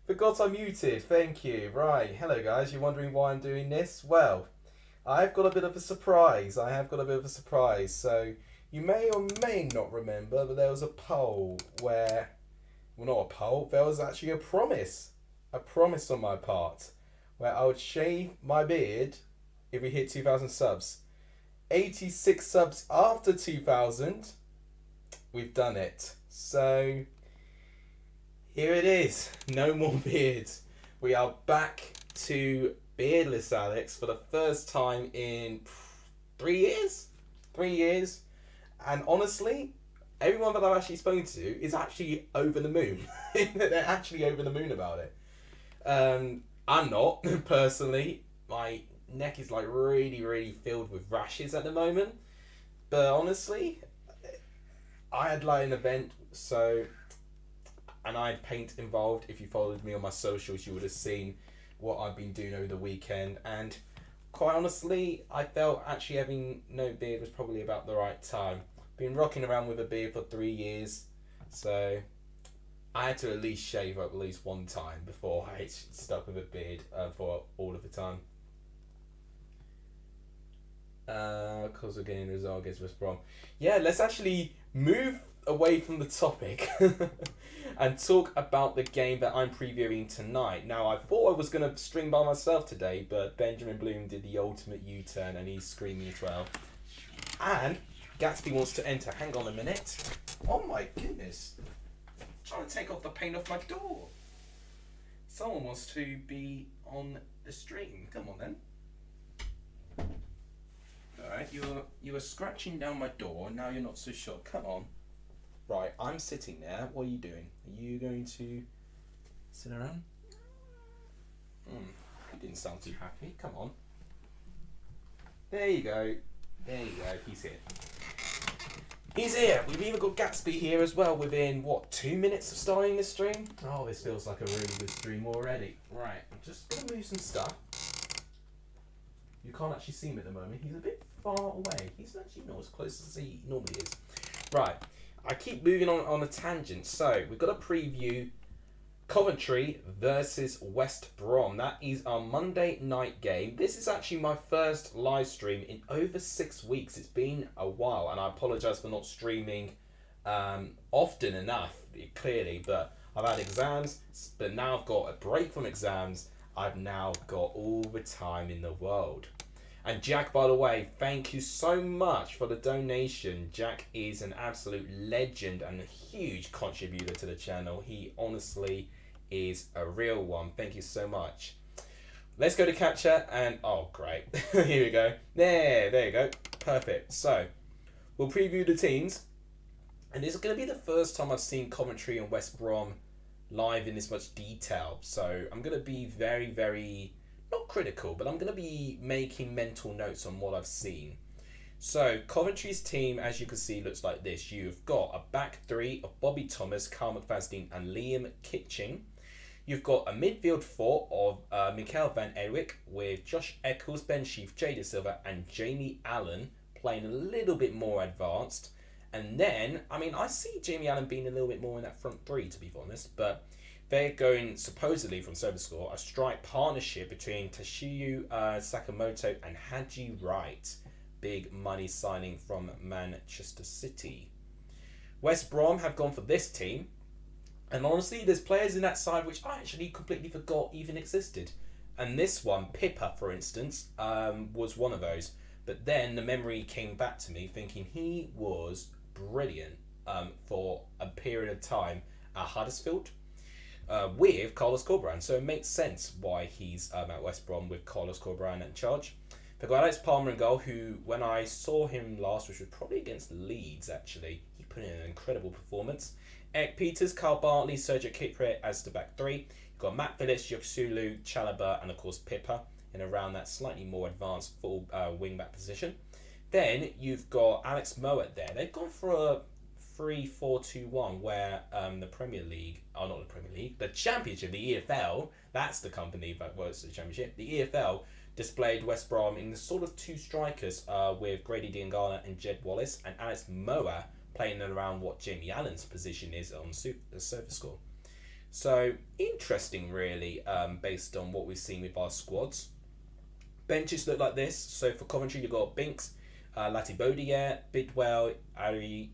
Forgot I muted, thank you. Right, hello guys, you're wondering why I'm doing this? Well, I've got a bit of a surprise. So, you may or may not remember, but there was a poll where, well, not a poll, there was actually a promise on my part, where I would shave my beard if we hit 2,000 subs. 86 subs after 2,000, we've done it. So, here it is, no more beards. We are back to beardless Alex for the first time in 3 years? 3 years. And honestly, everyone that I've actually spoken to is actually over the moon. They're actually over the moon about it. I'm not, personally. My neck is like really filled with rashes at the moment. But honestly, I had like an event, and I had paint involved. If you followed me on my socials, you would have seen what I've been doing over the weekend. And quite honestly, I felt actually having no beard was probably about the right time. Been rocking around with a beard for 3 years, so I had to at least shave up at least one time before I stuck with a beard for all of the time. Cause we're getting result against West Brom. Yeah, let's actually move away from the topic and talk about the game that I'm previewing tonight. Now, I thought I was going to stream by myself today, but Benjamin Bloom did the ultimate U-turn and he's screaming as well. And Gatsby wants to enter. Hang on a minute. Oh my goodness. I'm trying to take off the paint off my door. Someone wants to be on the stream. Come on then. Alright, you were scratching down my door, now you're not so sure. Come on. Right, I'm sitting there. What are you doing? Are you going to sit around? You didn't sound too happy. Come on. There you go. There you go. He's here. He's here. We've even got Gatsby here as well within, what, 2 minutes of starting this stream? Oh, this feels like a really good stream already. Right, I'm just going to move some stuff. You can't actually see him at the moment. He's a bit far away. He's actually not as close as he normally is. Right. I keep moving on a tangent. So, we've got to preview Coventry versus West Brom. That is our Monday night game. This is actually my first live stream in over 6 weeks. It's been a while, and I apologise for not streaming often enough, clearly. But I've had exams, but now I've got a break from exams. I've now got all the time in the world. And Jack, by the way, thank you so much for the donation. Jack is an absolute legend and a huge contributor to the channel. He honestly is a real one. Thank you so much. Let's go to capture and, oh great, here we go. There you go, perfect. So, we'll preview the teams. And this is going to be the first time I've seen Coventry and West Brom live in this much detail. So I'm going to be very, very, not critical, but I'm going to be making mental notes on what I've seen. So Coventry's team, as you can see, looks like this. You've got a back three of Bobby Thomas, Carl McFadden and Liam Kitching. You've got a midfield four of Mikael van Ewijk with Josh Eccles, Ben Sheaf, Jada Silva and Jamie Allen playing a little bit more advanced. And then, I mean, I see Jamie Allen being a little bit more in that front three, to be honest, but they're going, supposedly from SoberScore, a strike partnership between Tashiyu Sakamoto and Haji Wright. Big money signing from Manchester City. West Brom have gone for this team. And honestly, there's players in that side which I actually completely forgot even existed. And this one, Pippa, for instance, was one of those. But then the memory came back to me thinking he was brilliant for a period of time at Huddersfield with Carlos Corberán. So it makes sense why he's at West Brom with Carlos Corberán in charge. They've got Alex Palmer in goal, who, when I saw him last, which was probably against Leeds actually, he put in an incredible performance. Eric Peters, Carl Bartley, Sergio Kipre as the back three. You've got Matt Phillips, Yoksulu, Chalobah, and of course Pippa in around that slightly more advanced full wing back position. Then you've got Alex Mowat there. They've gone for a 3-4-2-1 where the Premier League, oh not the Premier League, the Championship, the EFL, that's the company that works at the Championship. The EFL displayed West Brom in the sort of two strikers with Grady Diangana and Jed Wallace, and Alex Mowat playing around what Jamie Allen's position is on the SoberScore. So interesting really, based on what we've seen with our squads. Benches look like this. So for Coventry you've got Binks, Latibodiere, Bidwell, Ari,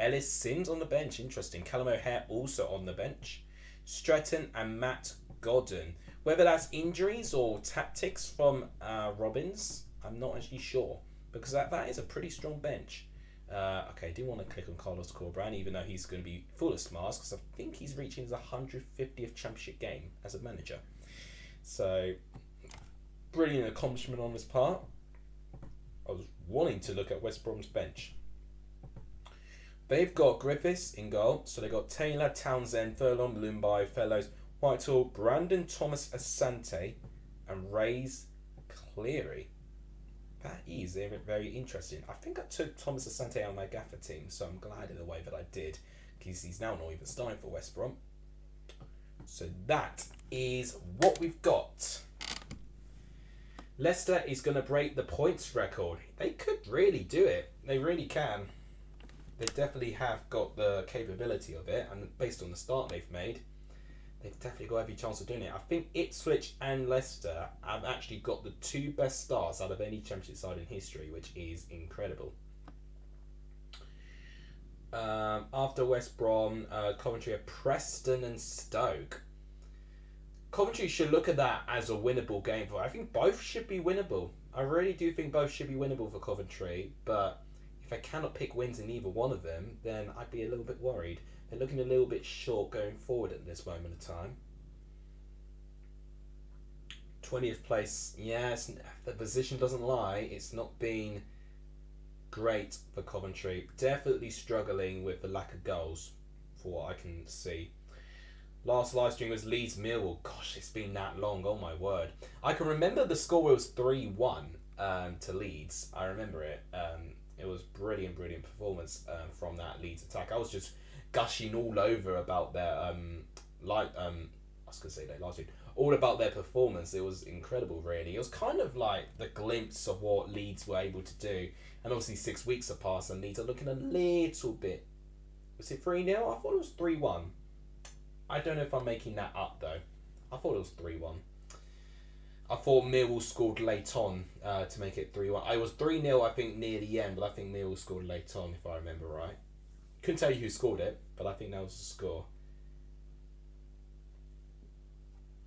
Ellis Sims on the bench, interesting. Callum O'Hare also on the bench. Stretton and Matt Godden. Whether that's injuries or tactics from Robbins, I'm not actually sure, because that is a pretty strong bench. Okay, I do want to click on Carlos Corberán, even though he's going to be full of smarts, because I think he's reaching his 150th championship game as a manager. So, brilliant accomplishment on his part. I was wanting to look at West Brom's bench. They've got Griffiths in goal, so they've got Taylor, Townsend, Furlong, Lumbai, Fellows, Whitehall, Brandon Thomas Asante, and Ray's Cleary. That is very interesting. I think I took Thomas Asante out of my gaffer team, so I'm glad in the way that I did, because he's now not even starting for West Brom. So that is what we've got. Leicester is going to break the points record. They could really do it. They really can. They definitely have got the capability of it, and based on the start they've made, they've definitely got every chance of doing it. I think Ipswich and Leicester have actually got the two best starts out of any championship side in history, which is incredible. After West Brom, Coventry are Preston and Stoke. Coventry should look at that as a winnable game for. I think both should be winnable. I really do think both should be winnable for Coventry, but if I cannot pick wins in either one of them, then I'd be a little bit worried. They're looking a little bit short going forward at this moment of time. 20th place, yes, the position doesn't lie. It's not been great for Coventry. Definitely struggling with the lack of goals, for what I can see. Last live stream was Leeds Millwall. Gosh, it's been that long. Oh my word! I can remember the score was 3-1 to Leeds. I remember it. It was brilliant performance from that Leeds attack. I was just gushing all over about their I was gonna say their last week. All about their performance. It was incredible, really. It was kind of like the glimpse of what Leeds were able to do. And obviously 6 weeks have passed and Leeds are looking a little bit. Was it 3-0? I thought it was 3-1. I don't know if I'm making that up though. I thought it was 3-1. I thought Millwall scored late on to make it 3-1. It was 3-0 I think near the end, but I think Millwall scored late on if I remember right. Couldn't tell you who scored it, but I think that was the score.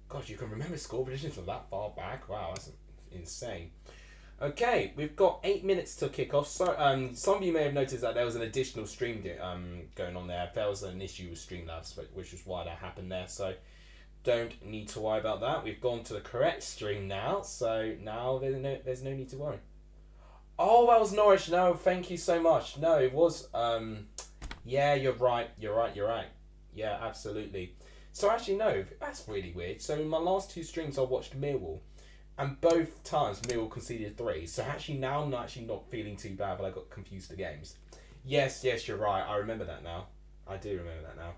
Gosh, you can remember score predictions from that far back. Wow, that's insane. Okay, we've got 8 minutes to kick off. So, some of you may have noticed that there was an additional stream going on there. There was an issue with Streamlabs, which is why that happened there. So, don't need to worry about that. We've gone to the correct stream now, so now there's no need to worry. Oh, that was Norwich. No, thank you so much. No, it was. Yeah, you're right. Yeah, absolutely. So actually, no, that's really weird. So in my last two streams, I watched Millwall, and both times Millwall conceded three. So actually now I'm actually not feeling too bad, but I got confused the games. Yes, you're right. I remember that now. I do remember that now.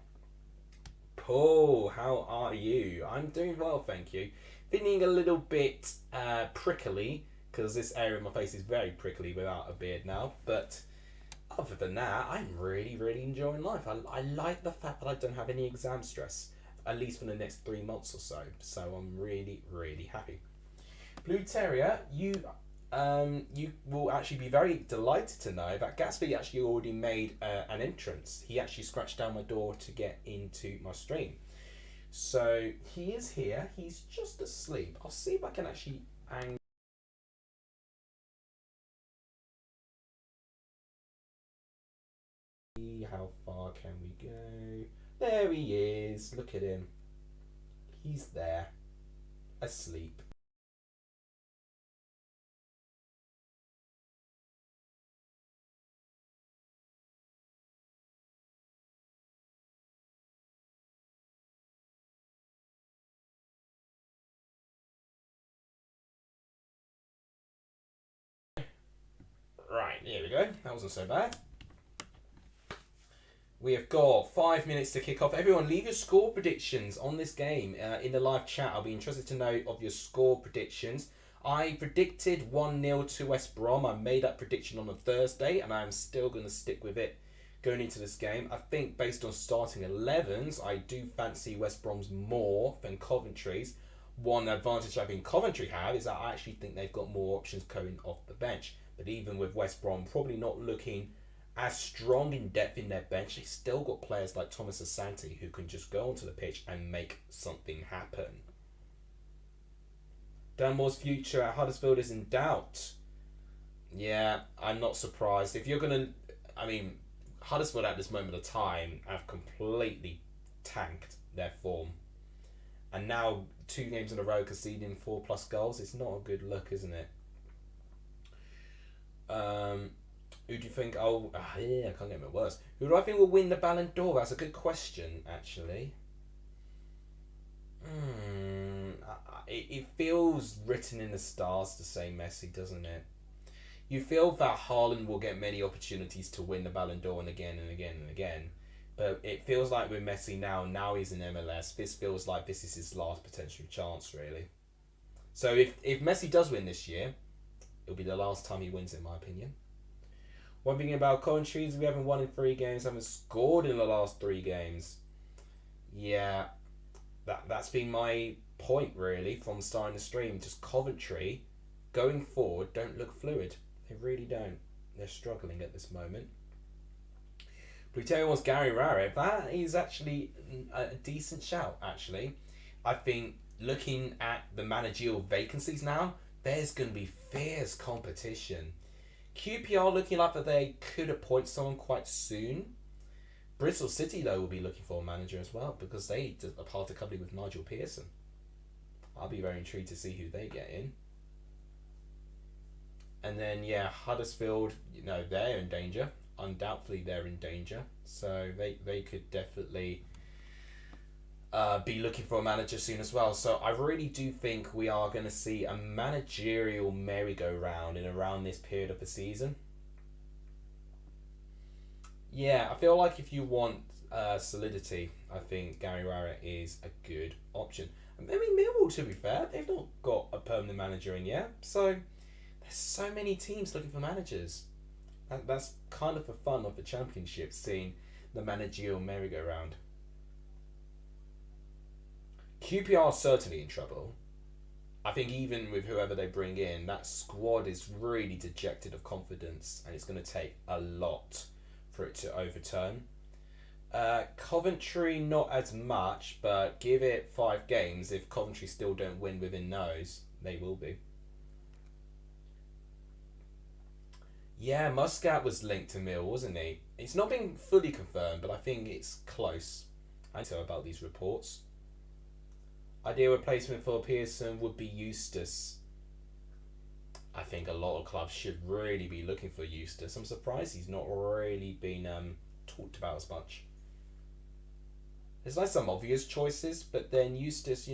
Paul, how are you? I'm doing well, thank you. Feeling a little bit prickly because this area of my face is very prickly without a beard now. But other than that, I'm really enjoying life. I like the fact that I don't have any exam stress, at least for the next 3 months or so. So I'm really happy. Blue Terrier, you will actually be very delighted to know that Gatsby actually already made an entrance. He actually scratched down my door to get into my stream. So he is here. He's just asleep. I'll see if I can actually hang. How far can we go? There he is. Look at him. He's there, asleep. Right, here we go. That wasn't so bad. We have got 5 minutes to kick off. Everyone, leave your score predictions on this game in the live chat. I'll be interested to know of your score predictions. I predicted 1-0 to West Brom. I made that prediction on a Thursday, and I'm still going to stick with it going into this game. I think based on starting 11s, I do fancy West Brom's more than Coventry's. One advantage I think Coventry have is that I actually think they've got more options coming off the bench. But even with West Brom probably not looking as strong in depth in their bench, they still got players like Thomas Asante who can just go onto the pitch and make something happen. Dunmore's future at Huddersfield is in doubt. Yeah, I'm not surprised. If you're going to... I mean, Huddersfield at this moment of time have completely tanked their form. And now 2 games in a row conceding 4+ goals. It's not a good look, isn't it? Who do you think? Yeah, I can't get my words. Who do I think will win the Ballon d'Or? That's a good question, actually. It feels written in the stars to say Messi, doesn't it? You feel that Haaland will get many opportunities to win the Ballon d'Or and again and again and again. But it feels like with Messi now he's in MLS, this feels like this is his last potential chance, really. So if Messi does win this year, it'll be the last time he wins, in my opinion. One thing about Coventry is we haven't won in 3 games, haven't scored in the last 3 games. Yeah, that's been my point, really, from starting the stream. Just Coventry, going forward, don't look fluid. They really don't. They're struggling at this moment. Pluteria wants Gary Rarrett. That is actually a decent shout, actually. I think looking at the managerial vacancies now, there's going to be fierce competition. QPR looking like that they could appoint someone quite soon. Bristol City, though, will be looking for a manager as well because they are part of company with Nigel Pearson. I'll be very intrigued to see who they get in. And then, yeah, Huddersfield, they're in danger. Undoubtedly, they're in danger. So they could definitely be looking for a manager soon as well. So I really do think we are going to see a managerial merry-go-round in around this period of the season. Yeah, I feel like if you want solidity, I think Gary Rarrett is a good option. I mean, Millwall, to be fair, they've not got a permanent manager in yet. So there's so many teams looking for managers. That's kind of the fun of the Championship, seeing the managerial merry-go-round. QPR are certainly in trouble. I think even with whoever they bring in, that squad is really dejected of confidence, and it's going to take a lot for it to overturn. Coventry, not as much, but give it 5 games. If Coventry still don't win within those, they will be. Yeah, Muscat was linked to Mill, wasn't he? It's not been fully confirmed, but I think it's close. I know about these reports. Ideal replacement for Pearson would be Eustace. I think a lot of clubs should really be looking for Eustace. I'm surprised he's not really been talked about as much. There's like some obvious choices, but then Eustace,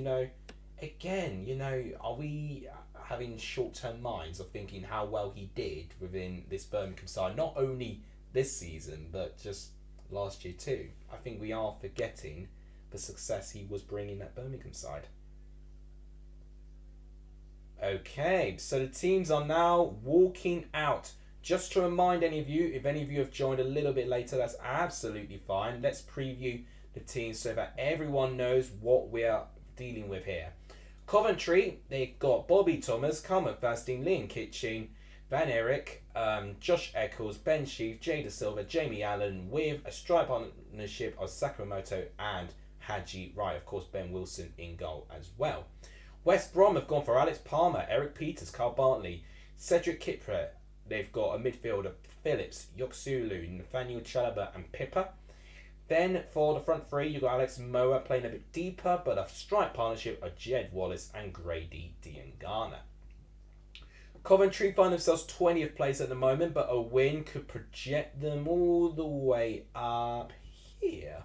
again, are we having short-term minds of thinking how well he did within this Birmingham side, not only this season, but just last year too? I think we are forgetting the success he was bringing at Birmingham side. Okay, so the teams are now walking out. Just to remind any of you, if any of you have joined a little bit later, that's absolutely fine. Let's preview the teams so that everyone knows what we are dealing with here. Coventry, they've got Bobby Thomas, Carmen Fasting, Liam Kitchen, Van Eric, Josh Eccles, Ben Sheaf, Jay Da Silva, Jamie Allen, with a strike partnership of Sakamoto and Haji Wright. Of course, Ben Wilson in goal as well. West Brom have gone for Alex Palmer, Eric Peters, Carl Bartley, Cedric Kipre. They've got a midfielder, Phillips, Yoksulu, Nathaniel Chalaba and Pippa. Then for the front three, you've got Alex Moa playing a bit deeper, but a strike partnership of Jed Wallace and Grady Diangana. Coventry find themselves 20th place at the moment, but a win could project them all the way up here.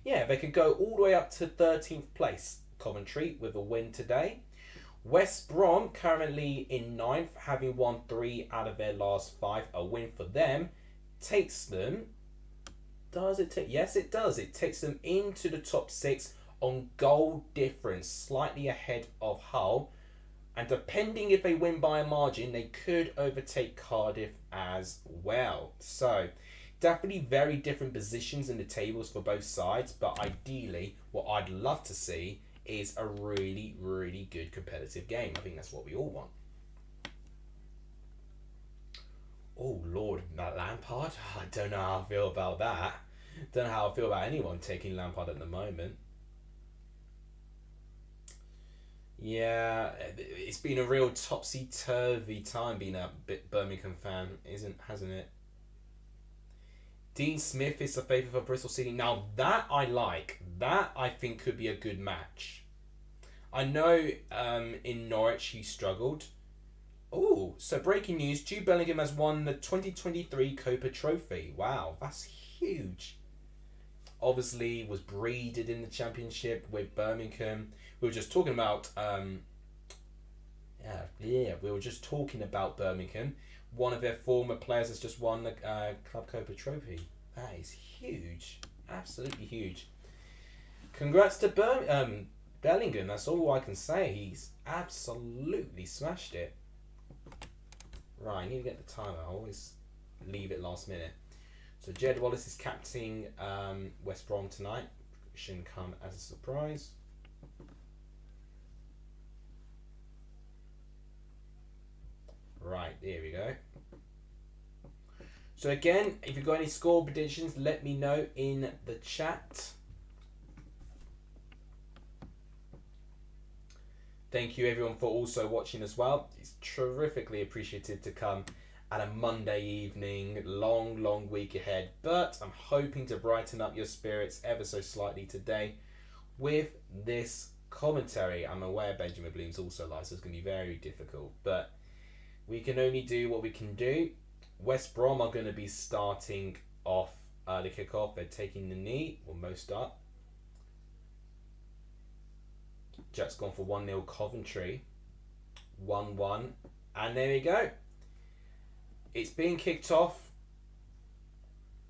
Yeah, they could go all the way up to 13th place, Coventry, with a win today. West Brom currently in 9th, having won 3 out of their last 5. A win for them takes them... Does it take... Yes, it does. It takes them into the top 6 on goal difference, slightly ahead of Hull. And depending if they win by a margin, they could overtake Cardiff as well. So, definitely very different positions in the tables for both sides. But ideally, what I'd love to see is a really, really good competitive game. I think that's what we all want. Oh, Lord, Lampard? I don't know how I feel about that. Don't know how I feel about anyone taking Lampard at the moment. Yeah, it's been a real topsy-turvy time being a Birmingham fan, hasn't it? Dean Smith is the favourite for Bristol City. Now, that I like. That, I think, could be a good match. I know in Norwich he struggled. Oh, so breaking news. Jude Bellingham has won the 2023 Copa Trophy. Wow, that's huge. Obviously, was breeded in the Championship with Birmingham. We were just talking about... we were just talking about Birmingham. One of their former players has just won the Club Copa Trophy. That is huge. Absolutely huge. Congrats to Bellingham. That's all I can say. He's absolutely smashed it. Right, I need to get the timer. I always leave it last minute. So Jed Wallace is captaining West Brom tonight. Shouldn't come as a surprise. Right, there we go. So again, if you've got any score predictions, let me know in the chat. Thank you everyone for also watching as well. It's terrifically appreciated to come at a Monday evening. Long week ahead. But I'm hoping to brighten up your spirits ever so slightly today with this commentary. I'm aware Benjamin Bloom's also live, so it's going to be very difficult. But we can only do what we can do. West Brom are going to be starting off the kickoff. They're taking the knee, or most are. Jack's gone for 1-0 Coventry. 1-1. And there we go. It's being kicked off.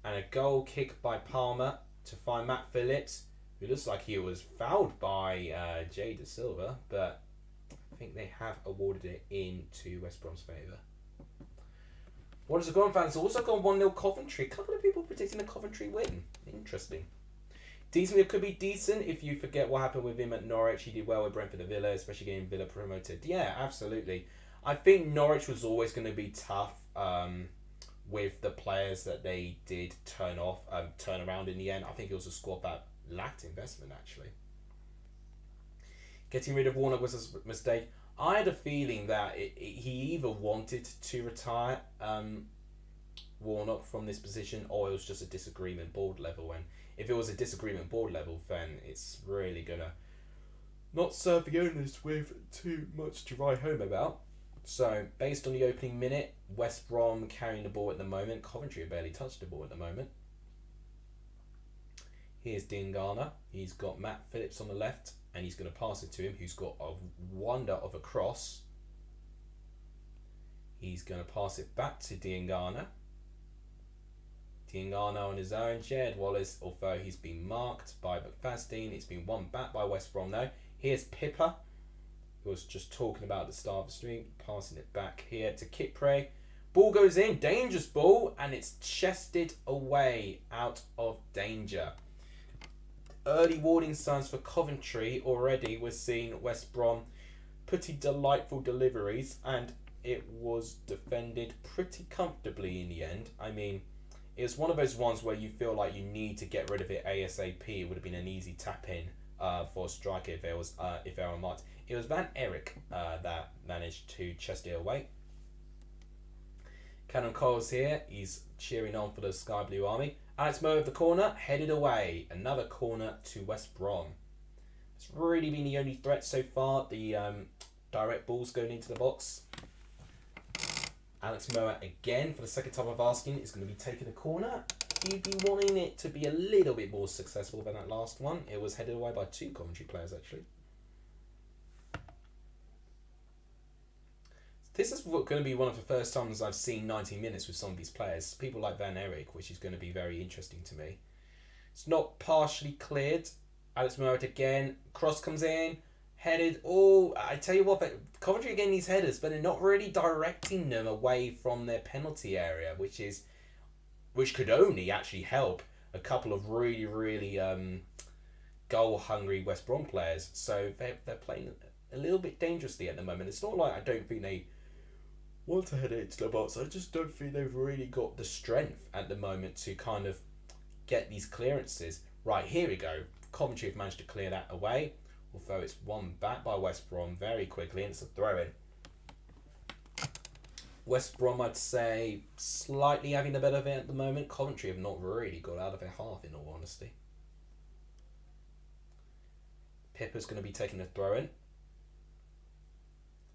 And a goal kick by Palmer to find Matt Phillips, who looks like he was fouled by Jay Da Silva, but I think they have awarded it into West Brom's favour. What has it gone, fans? Also gone 1-0 Coventry. A couple of people predicting a Coventry win. Interesting. Dean Smith could be decent if you forget what happened with him at Norwich. He did well with Brentford and Villa, especially getting Villa promoted. Yeah, absolutely. I think Norwich was always going to be tough with the players that they did turn around in the end. I think it was a squad that lacked investment, actually. Getting rid of Warnock was a mistake. I had a feeling that he either wanted to retire Warnock from this position, or it was just a disagreement board level. And if it was a disagreement board level, then it's really gonna not serve the owners with too much to write home about. So, based on the opening minute, West Brom carrying the ball at the moment. Coventry have barely touched the ball at the moment. Here's Diangana. He's got Matt Phillips on the left, and he's going to pass it to him, who's got a wonder of a cross. He's going to pass it back to Diangana. Diangana on his own. Jed Wallace, although he's been marked by McFadden, it's been won back by West Brom though. Here's Pippa, who was just talking about at the start of the stream, passing it back here to Kipre. Ball goes in, dangerous ball, and it's chested away out of danger. Early warning signs for Coventry already. We're seeing West Brom pretty delightful deliveries, and it was defended pretty comfortably in the end. I mean, it was one of those ones where you feel like you need to get rid of it ASAP. It would have been an easy tap in for a striker if they were marked. It was Van Eyck that managed to chest it away. Cannon Cole's here. He's cheering on for the Sky Blue Army. Alex Moe of the corner, headed away. Another corner to West Brom. It's really been the only threat so far. The direct balls going into the box. Alex Moe again, for the second time of asking, is going to be taking a corner. You'd be wanting it to be a little bit more successful than that last one. It was headed away by 2 Coventry players actually. This is going to be one of the first times I've seen 90 minutes with some of these players. People like Van Eyck, which is going to be very interesting to me. It's not partially cleared. Alex Moe again. Cross comes in. Headed. Oh, I tell you what, Coventry again needs headers, but they're not really directing them away from their penalty area, which could only actually help a couple of really goal-hungry West Brom players. So they're playing a little bit dangerously at the moment. It's not like I don't think they want to head it into the box. I just don't think they've really got the strength at the moment to kind of get these clearances. Right, here we go. Coventry have managed to clear that away, although it's won back by West Brom very quickly, and it's a throw-in. West Brom, I'd say, slightly having the better of it at the moment. Coventry have not really got out of their half, in all honesty. Pippa's going to be taking a throw-in.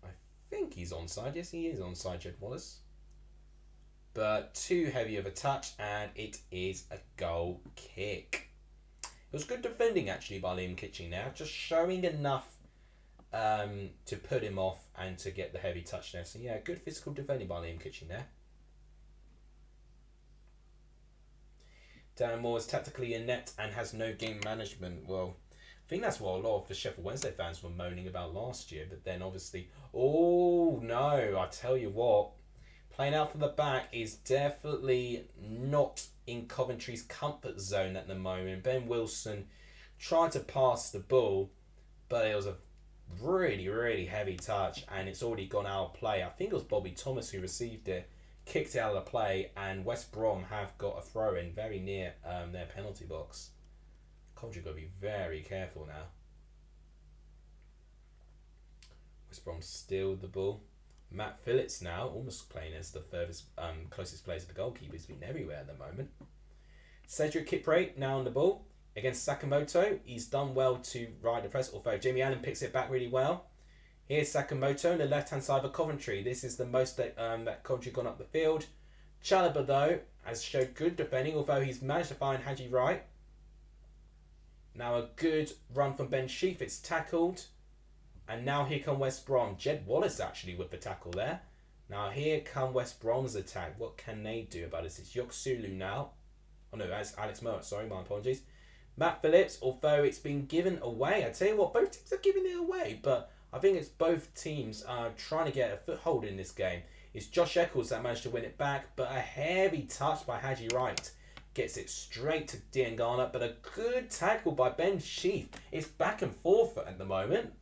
I think he's onside. Yes, he is onside, Jed Wallace. But too heavy of a touch, and it is a goal kick. It was good defending, actually, by Liam Kitching now. Just showing enough to put him off and to get the heavy touch there. So, yeah, good physical defending by Liam Kitching there. Dan Moore is tactically inept and has no game management. Well, I think that's what a lot of the Sheffield Wednesday fans were moaning about last year. But then, obviously, oh, no, I tell you what. Playing out from the back is definitely not in Coventry's comfort zone at the moment. Ben Wilson tried to pass the ball, but it was a really heavy touch, and it's already gone out of play. I think it was Bobby Thomas who received it, kicked it out of the play, and West Brom have got a throw-in very near their penalty box. Coventry got to be very careful now. West Brom steal the ball. Matt Phillips now, almost playing as the furthest, closest player to the goalkeeper. He's been everywhere at the moment. Cedric Kipre now on the ball against Sakamoto. He's done well to ride the press, although Jamie Allen picks it back really well. Here's Sakamoto on the left-hand side of Coventry. This is the most that Coventry gone up the field. Chalobah, though, has showed good defending, although he's managed to find Haji Wright. Now a good run from Ben Sheaf. It's tackled. And now here come West Brom. Jed Wallace actually with the tackle there. Now here come West Brom's attack. What can they do about this? It's Yoksulu now. Oh no, that's Alex Moe. Sorry, my apologies. Matt Phillips, although it's been given away. I tell you what, both teams are giving it away. But I think it's both teams trying to get a foothold in this game. It's Josh Eccles that managed to win it back. But a heavy touch by Haji Wright. Gets it straight to Diangana. But a good tackle by Ben Sheaf. It's back and forth at the moment.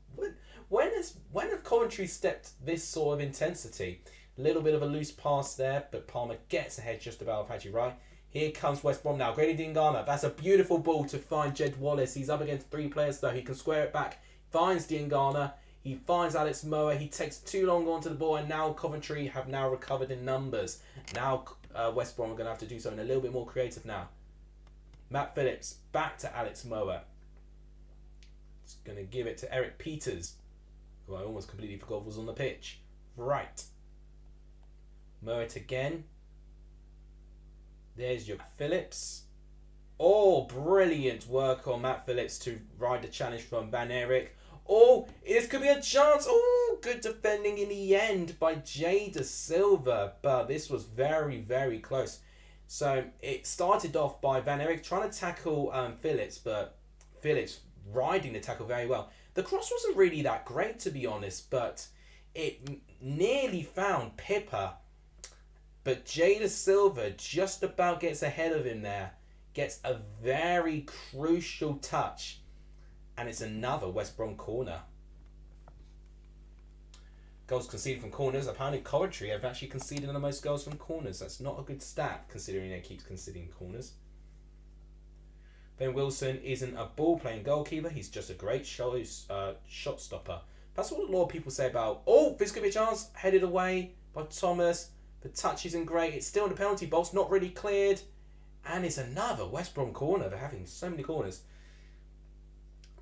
When have Coventry stepped this sort of intensity? A little bit of a loose pass there, but Palmer gets ahead just about of Haji Wright. Here comes West Brom now. Grady Diangana. That's a beautiful ball to find Jed Wallace. He's up against 3 players though. He can square it back. Finds Diangana. He finds Alex Moe. He takes too long onto the ball, and now Coventry have now recovered in numbers. Now West Brom are going to have to do something a little bit more creative now. Matt Phillips back to Alex Moe. It's going to give it to Eric Peters, who I almost completely forgot was on the pitch. Right. Moe again. There's your Phillips. Oh, brilliant work on Matt Phillips to ride the challenge from Van Eyck. Oh, this could be a chance. Oh, good defending in the end by Jada Silva. But this was very, very close. So it started off by Van Eyck trying to tackle Phillips, but Phillips riding the tackle very well. The cross wasn't really that great, to be honest, but it nearly found Pippa. But Jada Silva just about gets ahead of him there. Gets a very crucial touch. And it's another West Brom corner. Goals conceded from corners. Apparently Coventry have actually conceded the most goals from corners. That's not a good stat considering they keep conceding corners. Ben Wilson isn't a ball-playing goalkeeper. He's just a great shot stopper. That's what a lot of people say about, oh, this could be a chance. Headed away by Thomas. The touch isn't great. It's still in the penalty box. Not really cleared. And it's another West Brom corner. They're having so many corners.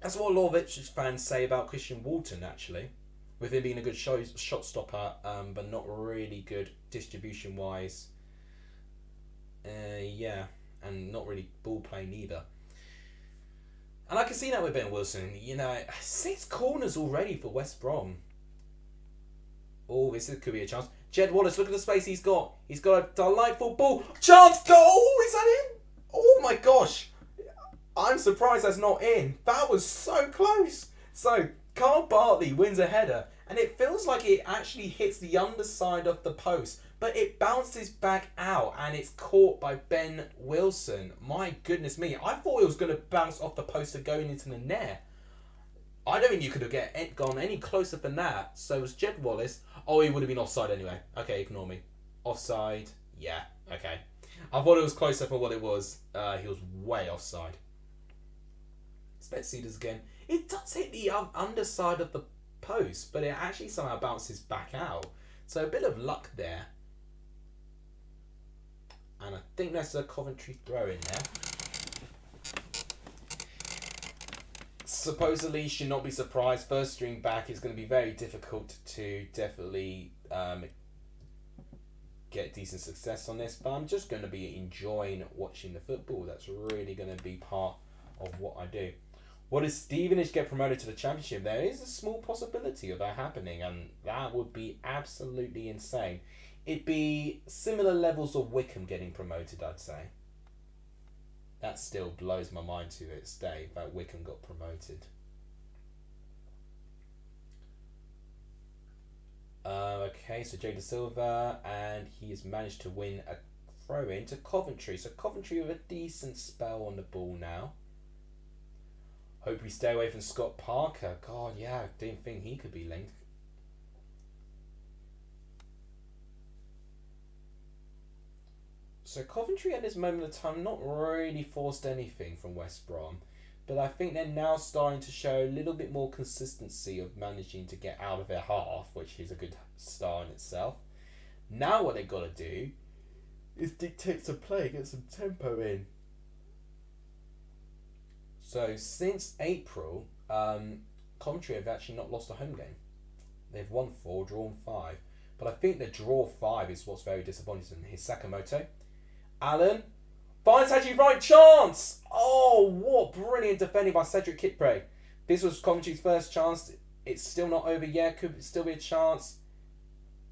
That's what a lot of Ipswich fans say about Christian Walton, actually. With him being a good shot stopper, but not really good distribution-wise. Yeah, and not really ball-playing either. And I can see that with Ben Wilson. 6 corners already for West Brom. Oh, this could be a chance. Jed Wallace, look at the space he's got. He's got a delightful ball. Chance, goal! Is that in? Oh my gosh. I'm surprised that's not in. That was so close. So, Carl Bartley wins a header. And it feels like it actually hits the underside of the post. But it bounces back out and it's caught by Ben Wilson. My goodness me. I thought it was going to bounce off the post and going into the net. I don't think you could have gone any closer than that. So it was Jed Wallace. Oh, he would have been offside anyway. Okay, ignore me. Offside. Yeah, okay. I thought it was closer for what it was. He was way offside. So let's see this again. It does hit the underside of the post, but it actually somehow bounces back out. So a bit of luck there. And I think that's a Coventry throw in there. Supposedly should not be surprised. First string back is going to be very difficult to definitely get decent success on this, but I'm just going to be enjoying watching the football. That's really going to be part of what I do. What if Stevenage get promoted to the Championship? There is a small possibility of that happening, and that would be absolutely insane. It'd be similar levels of Wickham getting promoted, I'd say. That still blows my mind to its day that Wickham got promoted. Okay, so Jada Silva, and he has managed to win a throw in to Coventry. So Coventry with a decent spell on the ball now. Hope we stay away from Scott Parker. God, yeah, I didn't think he could be linked. So Coventry at this moment of time not really forced anything from West Brom, but I think they're now starting to show a little bit more consistency of managing to get out of their half, which is a good start in itself. Now what they've got to do is dictate some play, get some tempo in. So since April, Coventry have actually not lost a home game. They've won 4, drawn 5. But I think the draw 5 is what's very disappointing. Here's Sakamoto. Allen finds actually right chance. Oh, what brilliant defending by Cedric Kitpray. This was Coventry's first chance. It's still not over yet. Could still be a chance.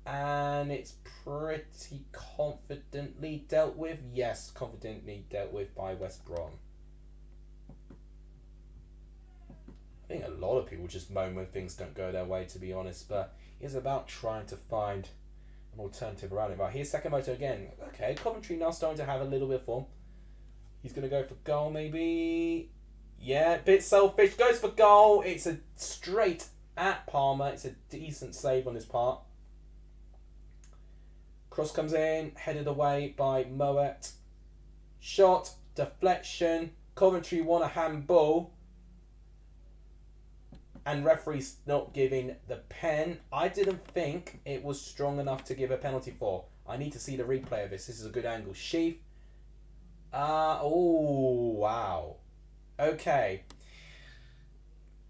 And it's pretty confidently dealt with. Yes, confidently dealt with by West Brom. I think a lot of people just moan when things don't go their way, to be honest. But it's about trying to find an alternative around it. Right, here's Sakamoto again. Okay, Coventry now starting to have a little bit of form. He's going to go for goal, maybe. Yeah, bit selfish. Goes for goal. It's a straight at Palmer. It's a decent save on his part. Cross comes in, headed away by Moet. Shot, deflection. Coventry won a handball. And referee's not giving the pen. I didn't think it was strong enough to give a penalty for. I need to see the replay of this. This is a good angle. Sheaf. Oh, wow. Okay.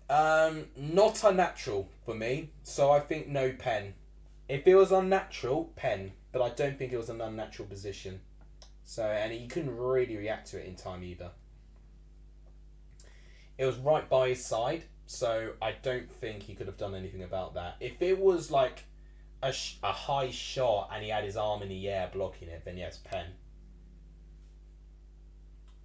Not unnatural for me. So I think no pen. If it was unnatural, pen. But I don't think it was an unnatural position. So, and he couldn't really react to it in time either. It was right by his side, so I don't think he could have done anything about that. If it was like a high shot and he had his arm in the air blocking it, then yes, pen.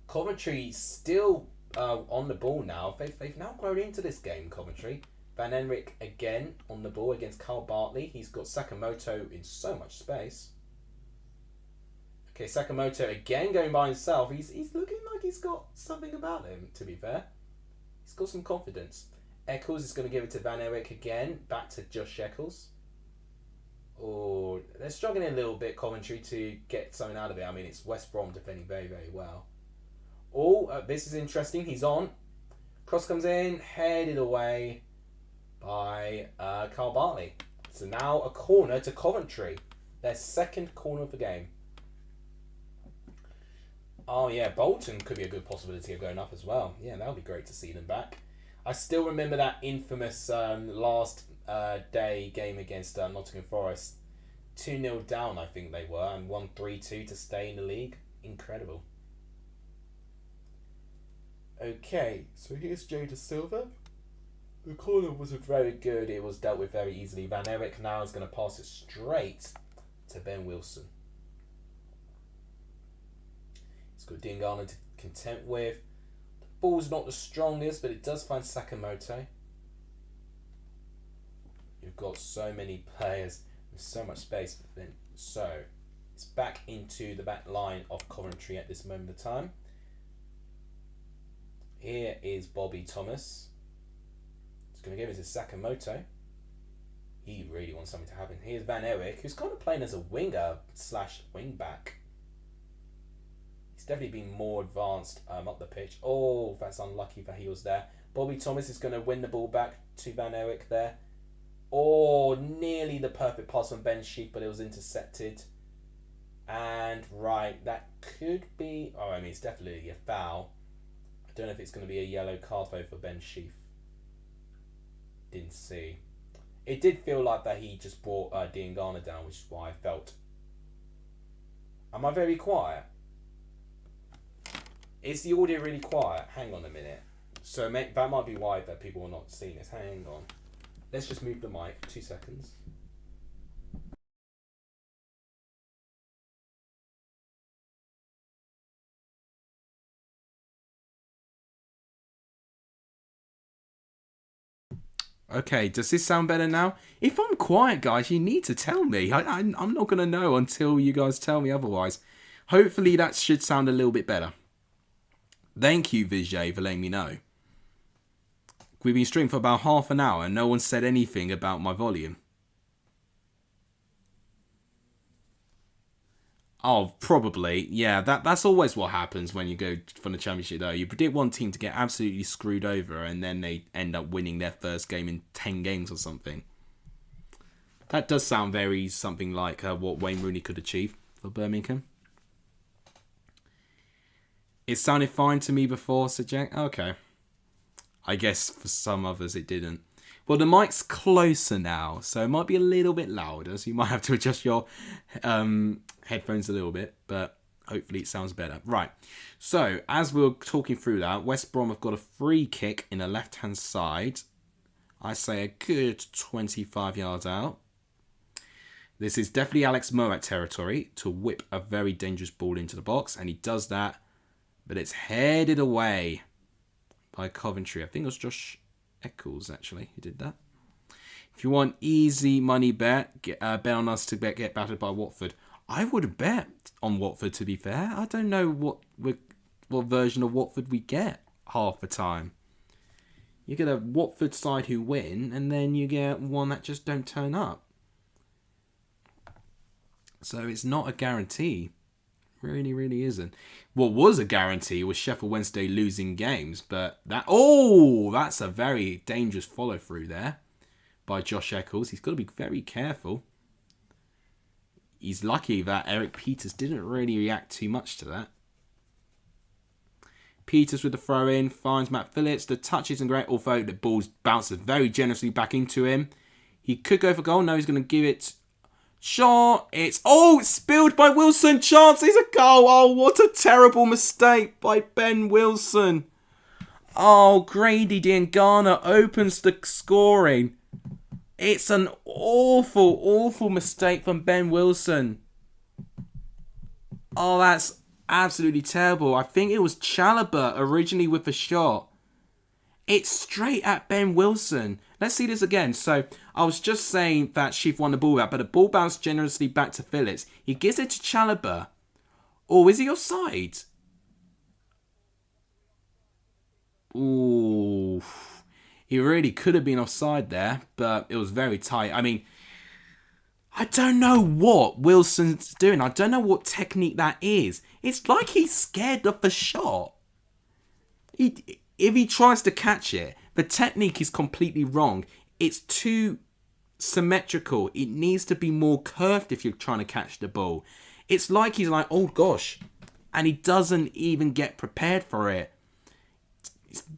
Coventry still on the ball now. They've now grown into this game, Coventry. Van Enric again on the ball against Carl Bartley. He's got Sakamoto in so much space. Okay, Sakamoto again going by himself. He's looking like he's got something about him, to be fair. He's got some confidence. Eccles is going to give it to Van Enric again. Back to Josh Eccles. Oh, they're struggling a little bit, Coventry, to get something out of it. I mean, it's West Brom defending very, very well. Oh, this is interesting. He's on. Cross comes in, headed away by Carl Bartley. So now a corner to Coventry. Their second corner of the game. Oh yeah, Bolton could be a good possibility of going up as well. Yeah, that would be great to see them back. I still remember that infamous last day game against Nottingham Forest. 2-0 down, I think they were, and won 3-2 to stay in the league. Incredible. Okay, so here's Jada Silva. The corner wasn't very good. It was dealt with very easily. Van Enric now is going to pass it straight to Ben Wilson. He's got Diangana to contend with. The ball's not the strongest, but it does find Sakamoto. You've got so many players with so much space. So it's back into the back line of Coventry at this moment of time. Here is Bobby Thomas. He's going to give it to Sakamoto. He really wants something to happen. Here's Van Enric, who's kind of playing as a winger / wing back. He's definitely been more advanced up the pitch. Oh, that's unlucky that he was there. Bobby Thomas is going to win the ball back to Van Enric there. Oh, nearly the perfect pass from Ben Sheaf, but it was intercepted. And right, that could be... Oh, I mean, it's definitely a foul. I don't know if it's going to be a yellow card though for Ben Sheaf. Didn't see. It did feel like that he just brought Diangana down, which is why I felt. Am I very quiet? Is the audio really quiet? Hang on a minute. So that might be why that people are not seeing this. Hang on. Let's just move the mic. 2 seconds. Okay, does this sound better now? If I'm quiet, guys, you need to tell me. I'm not going to know until you guys tell me otherwise. Hopefully that should sound a little bit better. Thank you, Vijay, for letting me know. We've been streaming for about half an hour and no one said anything about my volume. Oh, probably. Yeah, that's always what happens when you go for the championship, though. You predict one team to get absolutely screwed over and then they end up winning their first game in 10 games or something. That does sound very something like what Wayne Rooney could achieve for Birmingham. It sounded fine to me before, said Jack. Okay. I guess for some others it didn't. Well, the mic's closer now, so it might be a little bit louder, so you might have to adjust your headphones a little bit, but hopefully it sounds better. Right, so as we were talking through that, West Brom have got a free kick in the left-hand side. I say a good 25 yards out. This is definitely Alex Moat territory to whip a very dangerous ball into the box, and he does that, but it's headed away by Coventry. I think it was Josh Eccles, actually, who did that. If you want easy money bet, bet on us to get battered by Watford. I would bet on Watford, to be fair. I don't know what version of Watford we get half the time. You get a Watford side who win, and then you get one that just don't turn up. So it's not a guarantee. Really, really isn't. What was a guarantee was Sheffield Wednesday losing games, but that's a very dangerous follow through there by Josh Eccles. He's got to be very careful. He's lucky that Eric Peters didn't really react too much to that. Peters with the throw in finds Matt Phillips. The touch isn't great, although the ball bounces very generously back into him. He could go for goal. No, he's going to give it Shot. It's spilled by Wilson. Chance. It's a goal. Oh, what a terrible mistake by Ben Wilson. Oh, Grady Diangana opens the scoring. It's an awful, awful mistake from Ben Wilson. Oh, that's absolutely terrible. I think it was Chalobah originally with the shot. It's straight at Ben Wilson. Let's see this again. So, I was just saying that Sheaf won the ball back, but the ball bounced generously back to Phillips. He gives it to Chalobah. Oh, is he offside? Ooh. He really could have been offside there, but it was very tight. I mean, I don't know what Wilson's doing. I don't know what technique that is. It's like he's scared of the shot. If he tries to catch it, the technique is completely wrong. It's too symmetrical. It needs to be more curved if you're trying to catch the ball. It's like he's like, oh gosh, and he doesn't even get prepared for it.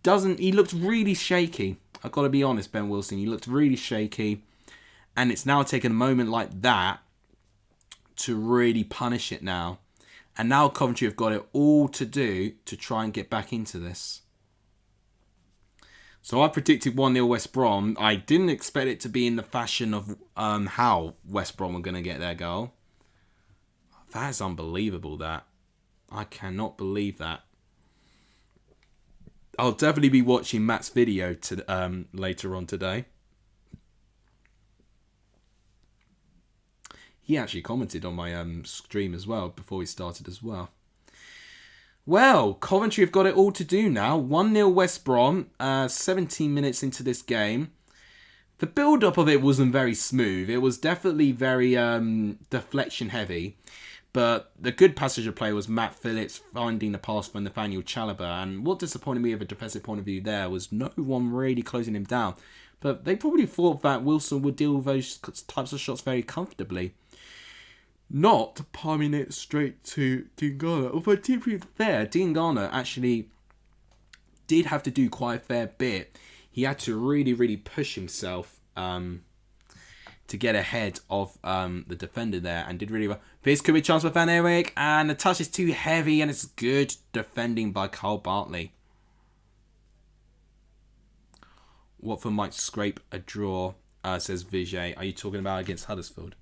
He looked really shaky. I've got to be honest, Ben Wilson. He looked really shaky. And it's now taken a moment like that to really punish it now. And now Coventry have got it all to do to try and get back into this. So I predicted 1-0 West Brom. I didn't expect it to be in the fashion of how West Brom were going to get their goal. That is unbelievable, that. I cannot believe that. I'll definitely be watching Matt's video later on today. He actually commented on my stream as well before he started as well. Well, Coventry have got it all to do now. 1-0 West Brom, 17 minutes into this game. The build-up of it wasn't very smooth. It was definitely very deflection heavy. But the good passage of play was Matt Phillips finding the pass from Nathaniel Chalobah. And what disappointed me of a defensive point of view there was no one really closing him down. But they probably thought that Wilson would deal with those types of shots very comfortably. Not palming it straight to Diangana. Although, to be fair, Diangana actually did have to do quite a fair bit. He had to really, really push himself to get ahead of the defender there, and did really well. This could be a chance for Van Eyck, and the touch is too heavy, and it's good defending by Carl Bartley. Watford might scrape a draw, says Vijay. Are you talking about against Huddersfield?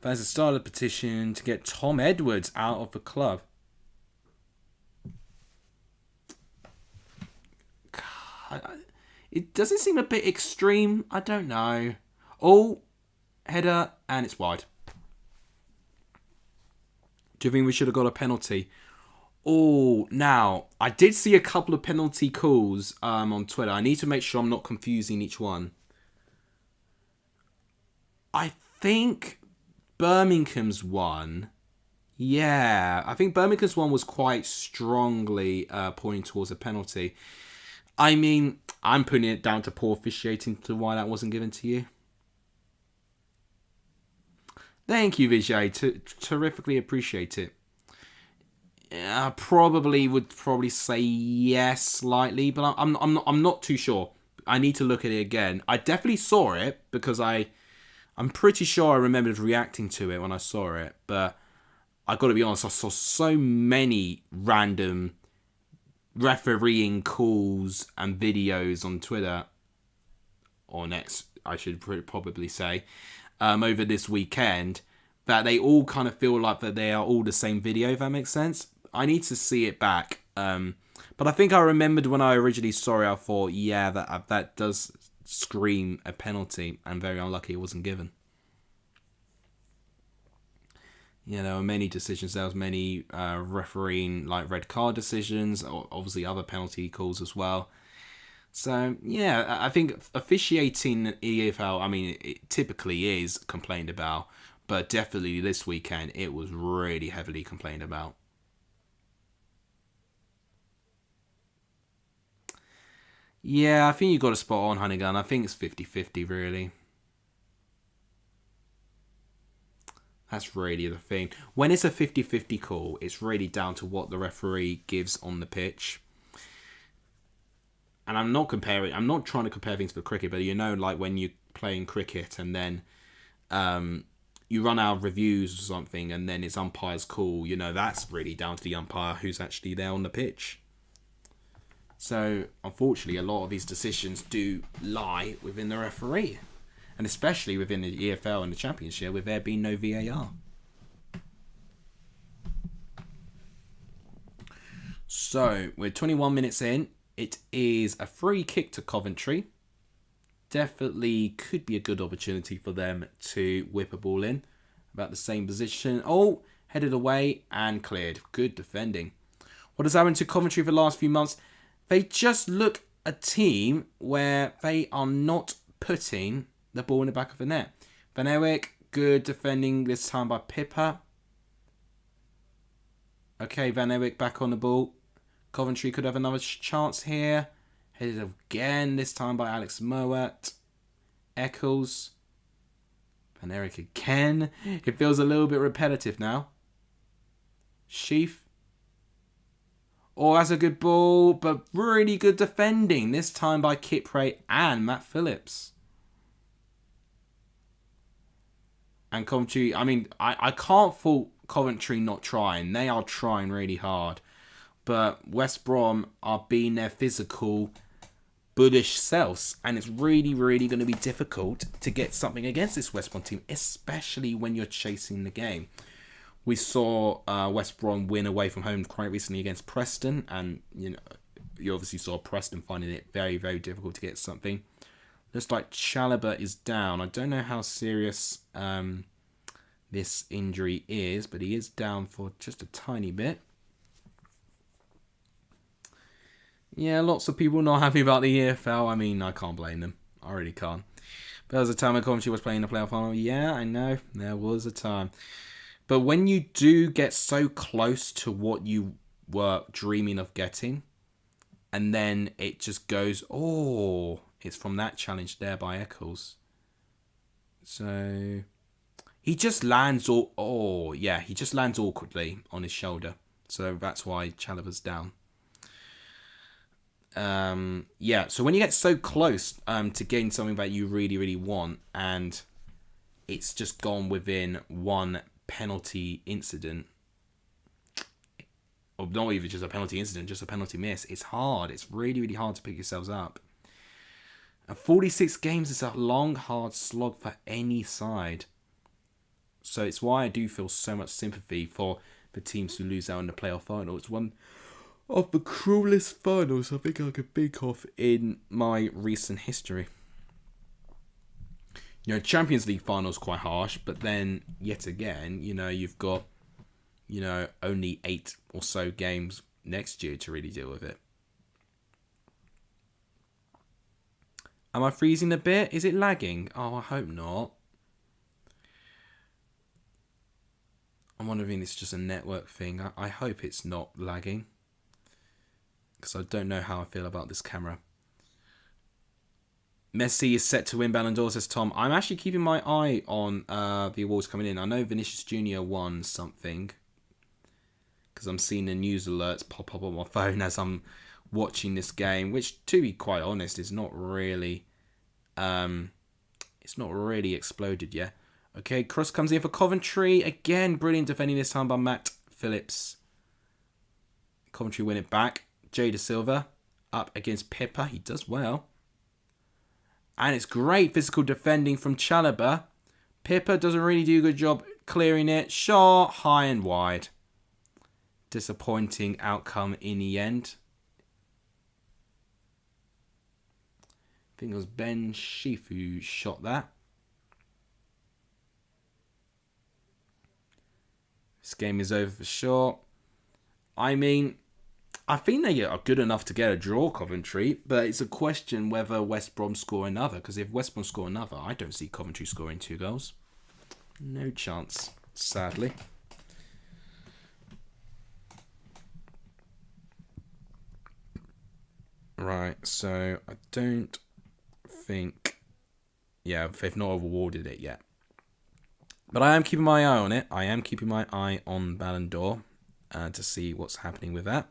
There's started a petition to get Tom Edwards out of the club. It doesn't seem a bit extreme. I don't know. Oh, header, and it's wide. Do you think we should have got a penalty? Oh, now, I did see a couple of penalty calls on Twitter. I need to make sure I'm not confusing each one. I think Birmingham's one. Yeah, I think Birmingham's one was quite strongly pointing towards a penalty. I mean, I'm putting it down to poor officiating to why that wasn't given to you. Thank you, Vijay. Terrifically appreciate it. I would say yes slightly, but I'm not too sure. I need to look at it again. I definitely saw it because I'm pretty sure I remembered reacting to it when I saw it, but I got to be honest, I saw so many random refereeing calls and videos on Twitter, or X, I should probably say, over this weekend, that they all kind of feel like that they are all the same video, if that makes sense. I need to see it back. But I think I remembered when I originally saw it, I thought, yeah, that does scream a penalty, and very unlucky it wasn't given. Yeah, there were many decisions. There was many refereeing, like red card decisions, or obviously other penalty calls as well. So, yeah, I think officiating EFL, I mean, it typically is complained about, but definitely this weekend it was really heavily complained about. Yeah, I think you got a spot on, Honeygun. I think it's 50-50, really. That's really the thing. When it's a 50-50 call, it's really down to what the referee gives on the pitch. and I'm not trying to compare things to cricket, but like when you're playing cricket and then you run out of reviews or something, and then it's umpire's call, that's really down to the umpire who's actually there on the pitch. So, unfortunately, a lot of these decisions do lie within the referee. And especially within the EFL and the Championship, with there being no VAR. So, we're 21 minutes in. It is a free kick to Coventry. Definitely could be a good opportunity for them to whip a ball in. About the same position. Oh, headed away and cleared. Good defending. What has happened to Coventry for the last few months? They just look a team where they are not putting the ball in the back of the net. Van Eyck, good defending this time by Pippa. Okay, Van Eyck back on the ball. Coventry could have another chance here. Headed again, this time by Alex Mowat. Eccles. Van Eyck again. It feels a little bit repetitive now. Sheaf. Oh, that's a good ball, but really good defending. This time by Kipre and Matt Phillips. And Coventry, I can't fault Coventry not trying. They are trying really hard. But West Brom are being their physical, bullish selves. And it's really, really going to be difficult to get something against this West Brom team, especially when you're chasing the game. We saw West Brom win away from home quite recently against Preston. And, you obviously saw Preston finding it very, very difficult to get something. Looks like Chalobah is down. I don't know how serious this injury is, but he is down for just a tiny bit. Yeah, lots of people not happy about the EFL. I can't blame them. I really can't. There was a time when Coventry was playing the playoff final. Yeah, I know. There was a time. But when you do get so close to what you were dreaming of getting, and then it just goes, it's from that challenge there by Eccles. So he just lands he just lands awkwardly on his shoulder. So that's why Chalobah's down. So when you get so close to getting something that you really, really want, and it's just gone within one penalty incident, or not even just a penalty incident, just a penalty miss, it's hard. It's really, really hard to pick yourselves up. And 46 games is a long, hard slog for any side. So it's why I do feel so much sympathy for the teams who lose out in the playoff final. It's one of the cruelest finals I think I could think of in my recent history. Champions League finals quite harsh, but then yet again, you've got, only 8 or so games next year to really deal with it. Am I freezing a bit? Is it lagging? Oh, I hope not. I'm wondering if it's just a network thing. I hope it's not lagging, because I don't know how I feel about this camera. Messi is set to win Ballon d'Or, says Tom. I'm actually keeping my eye on the awards coming in. I know Vinicius Jr. won something, because I'm seeing the news alerts pop up on my phone as I'm watching this game, which, to be quite honest, is not really exploded yet. Okay, cross comes in for Coventry. Again, brilliant defending this time by Matt Phillips. Coventry win it back. Jay Da Silva up against Pippa. He does well. And it's great physical defending from Chalobah. Pippa doesn't really do a good job clearing it. Shot high and wide. Disappointing outcome in the end. I think it was Ben Sheaf who shot that. This game is over for sure. I think they are good enough to get a draw, Coventry, but it's a question whether West Brom score another, because if West Brom score another, I don't see Coventry scoring 2 goals. No chance, sadly. Right, so I don't think... Yeah, they've not awarded it yet. But I am keeping my eye on it. I am keeping my eye on Ballon d'Or to see what's happening with that.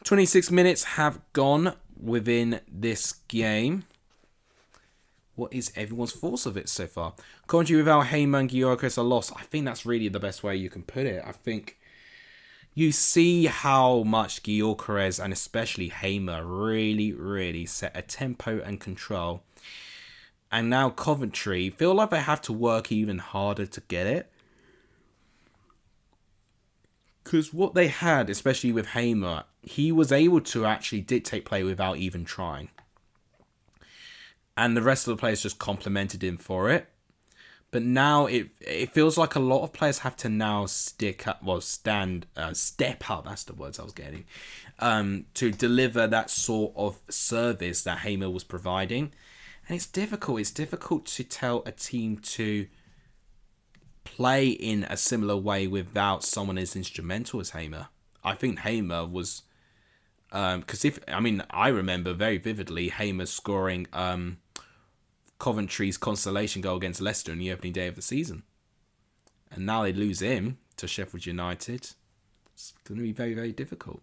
26 minutes have gone within this game. What is everyone's thoughts of it so far? Coventry without Heyman and Gyökeres a loss. I think that's really the best way you can put it. I think you see how much Gyökeres and especially Heyman really set a tempo and control. And now Coventry feel like they have to work even harder to get it. Because what they had, especially with Heyman, he was able to actually dictate play without even trying. And the rest of the players just complimented him for it. But now it feels like a lot of players have to now step up, that's the words I was getting, to deliver that sort of service that Heyman was providing. And it's difficult. It's difficult to tell a team to play in a similar way without someone as instrumental as Heyman. I think Heyman was, because I remember very vividly Heyman scoring Coventry's consolation goal against Leicester on the opening day of the season. And now they lose him to Sheffield United. It's going to be very difficult.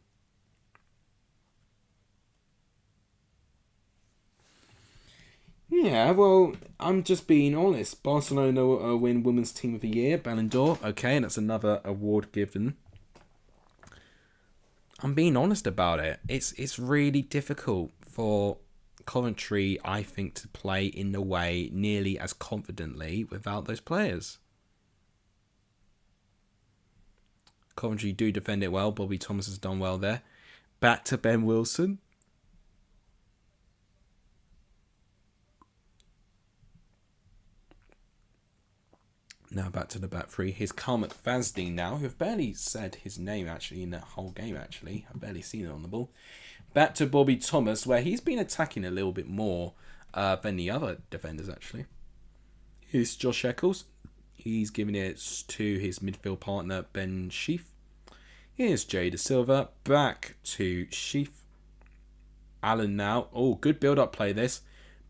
Yeah, well, I'm just being honest. Barcelona win Women's Team of the Year, Ballon d'Or. Okay, and that's another award given. I'm being honest about it. It's really difficult for Coventry, I think, to play in the way nearly as confidently without those players. Coventry do defend it well. Bobby Thomas has done well there. Back to Ben Wilson. Now back to the back three. Here's Carl McFadden now, who have barely said his name actually in that whole game actually. I've barely seen it on the ball. Back to Bobby Thomas, where he's been attacking a little bit more than the other defenders actually. Here's Josh Eccles. He's giving it to his midfield partner Ben Sheaf. Here's Jay Da Silva. Back to Sheaf. Allen now. Oh, good build-up play this.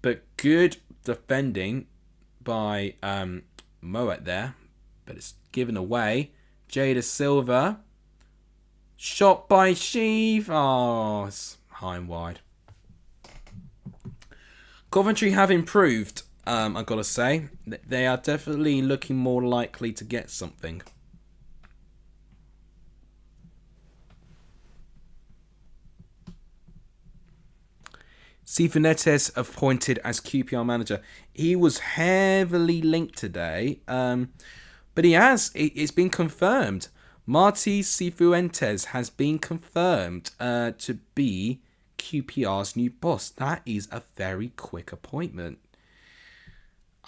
But good defending by Moet there, but it's given away. Jay Da Silva, shot by Sheaf. Oh, it's high and wide. Coventry have improved. I've got to say, they are definitely looking more likely to get something. Cifuentes appointed as QPR manager. He was heavily linked today, but it's been confirmed. Martí Cifuentes has been confirmed to be QPR's new boss. That is a very quick appointment.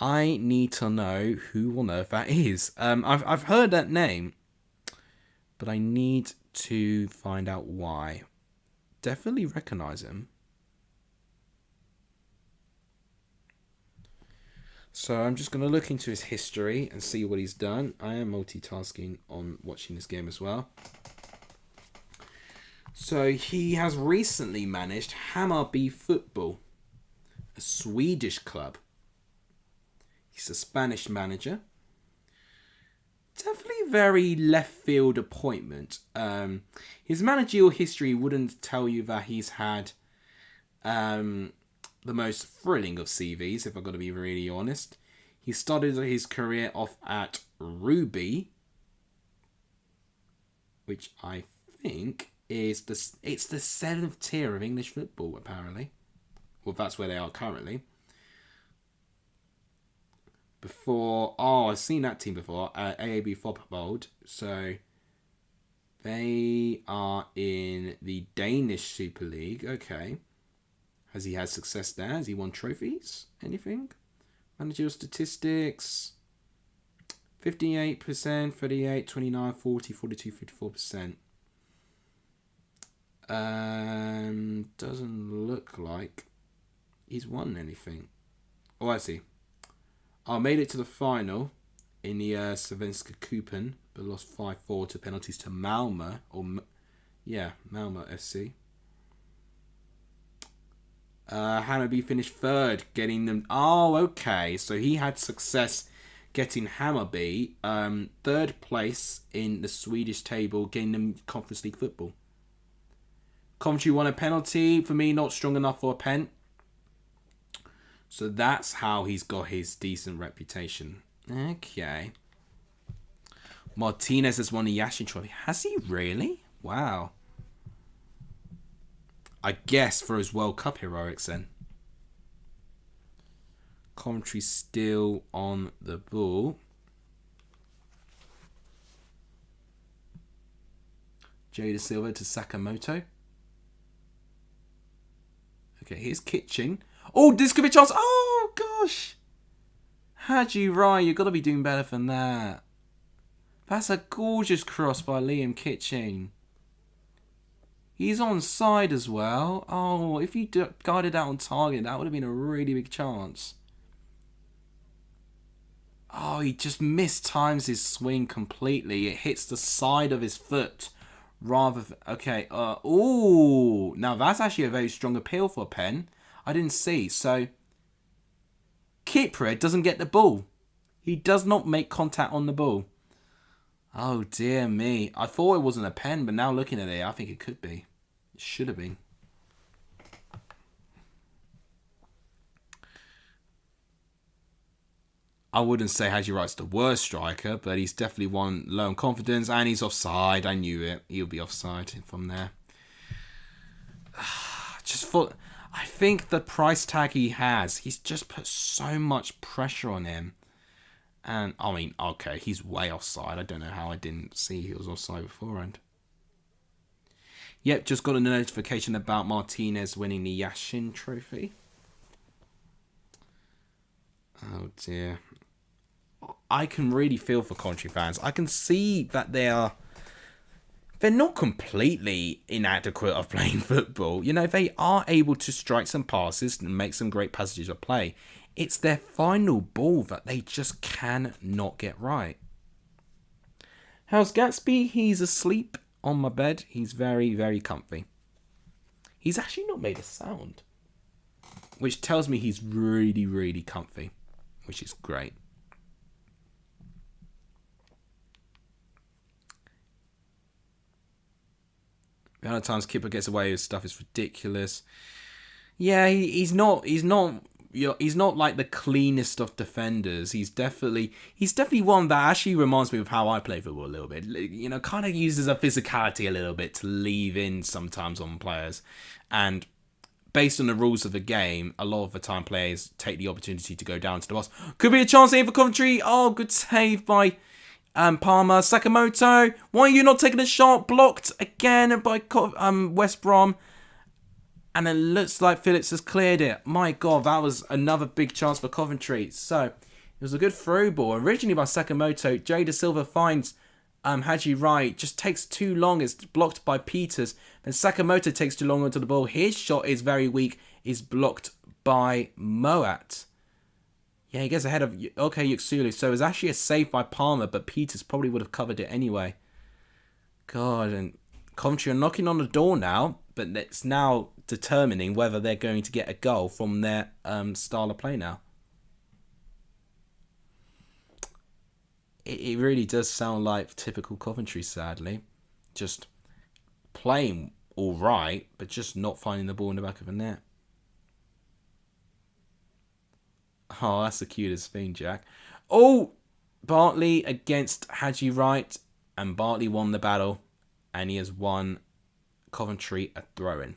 I need to know who on earth that is. I've heard that name, but I need to find out why. Definitely recognise him. So I'm just going to look into his history and see what he's done. I am multitasking on watching this game as well. So he has recently managed Hammarby Football, a Swedish club. He's a Spanish manager. Definitely very left field appointment. His managerial history wouldn't tell you that he's had the most thrilling of CVs, if I've got to be really honest. He started his career off at Ruby, which I think is the 7th tier of English football, apparently. Well, that's where they are currently. I've seen that team before, AAB Fotbold. So they are in the Danish Super League. Okay. Has he had success there? Has he won trophies? Anything? Managerial statistics. 58%, 38, 29, 40, 42, 54%. Doesn't look like he's won anything. Oh, I see. Made it to the final in the Svenska Cupen, but lost 5-4 to penalties to Malmö. Malmö FC. Hammarby finished third, getting them... Oh, okay. So he had success getting Hammarby third place in the Swedish table, getting them Conference League football. Coventry won a penalty. For me, not strong enough for a pen. So that's how he's got his decent reputation. Okay. Martinez has won a Yashin Trophy. Has he really? Wow. I guess for his World Cup heroics then. Coventry still on the ball. Jada Silva to Sakamoto. Okay, here's Kitching. Oh, this could be a chance. Oh, gosh. Haji Rai, you've got to be doing better than that. That's a gorgeous cross by Liam Kitching. He's onside as well. Oh, if he guided out on target, that would have been a really big chance. Oh, he just mistimes his swing completely. It hits the side of his foot. Rather than... Okay, ooh. Now, that's actually a very strong appeal for a pen. I didn't see. So, Kipre doesn't get the ball. He does not make contact on the ball. Oh, dear me. I thought it wasn't a pen, but now looking at it, I think it could be. It should have been. I wouldn't say Haji Wright's the worst striker, but he's definitely one low on confidence, and he's offside. I knew it. He'll be offside from there. I think the price tag he has, he's just put so much pressure on him. And, I mean, okay, he's way offside. I don't know how I didn't see he was offside beforehand. Yep, just got a notification about Martinez winning the Yashin Trophy. Oh, dear. I can really feel for Coventry fans. I can see that they're not completely inadequate of playing football. You know, they are able to strike some passes and make some great passages of play. It's their final ball that they just cannot get right. How's Gatsby? He's asleep on my bed. He's very, very comfy. He's actually not made a sound, which tells me he's really, really comfy, which is great. The amount of times Kipper gets away with stuff is ridiculous. Yeah, he's not like the cleanest of defenders. He's definitely one that actually reminds me of how I play football a little bit. You know, kind of uses a physicality a little bit to leave in sometimes on players. And based on the rules of the game, a lot of the time players take the opportunity to go down to the box. Could be a chance here for Coventry. Oh, good save by Palmer. Sakamoto, why are you not taking a shot? Blocked again by West Brom. And it looks like Phillips has cleared it. My God, that was another big chance for Coventry. So, it was a good through ball. Originally by Sakamoto. Jada Silva finds Haji Wright. Just takes too long. It's blocked by Peters. Then Sakamoto takes too long onto the ball. His shot is very weak. Is blocked by Moat. Yeah, he gets ahead of Yuxulu. So, it was actually a save by Palmer. But Peters probably would have covered it anyway. God, and Coventry are knocking on the door now. But it's now determining whether they're going to get a goal from their style of play now. It really does sound like typical Coventry, sadly. Just playing all right, but just not finding the ball in the back of the net. Oh, that's the cutest thing, Jack. Oh, Bartley against Haji Wright, and Bartley won the battle, and he has won Coventry a throw-in.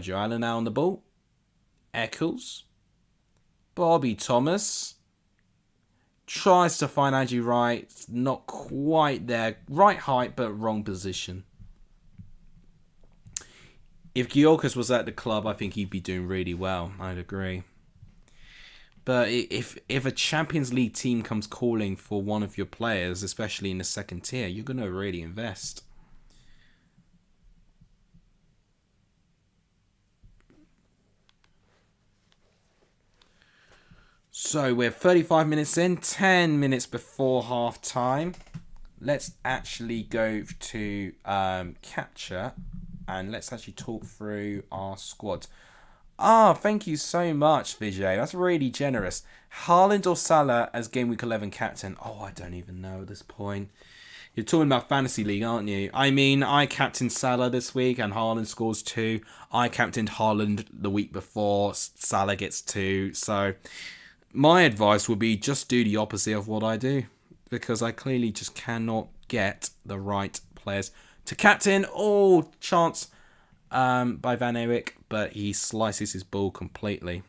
Joanna now on the ball. Eccles. Bobby Thomas. Tries to find Haji Wright. Not quite there. Right height, but wrong position. If Giorgos was at the club, I think he'd be doing really well. I'd agree. But if a Champions League team comes calling for one of your players, especially in the second tier, you're going to really invest. So we're 35 minutes in, 10 minutes before half time. Let's actually go to capture and let's actually talk through our squad. Thank you so much, Vijay. That's really generous. Haaland or Salah as Game Week 11 captain? Oh, I don't even know at this point. You're talking about Fantasy League, aren't you? I mean, I captained Salah this week and Haaland scores 2. I captained Haaland the week before. Salah gets 2. So my advice would be just do the opposite of what I do. Because I clearly just cannot get the right players to captain. Oh, chance by Van Eyck. But he slices his ball completely.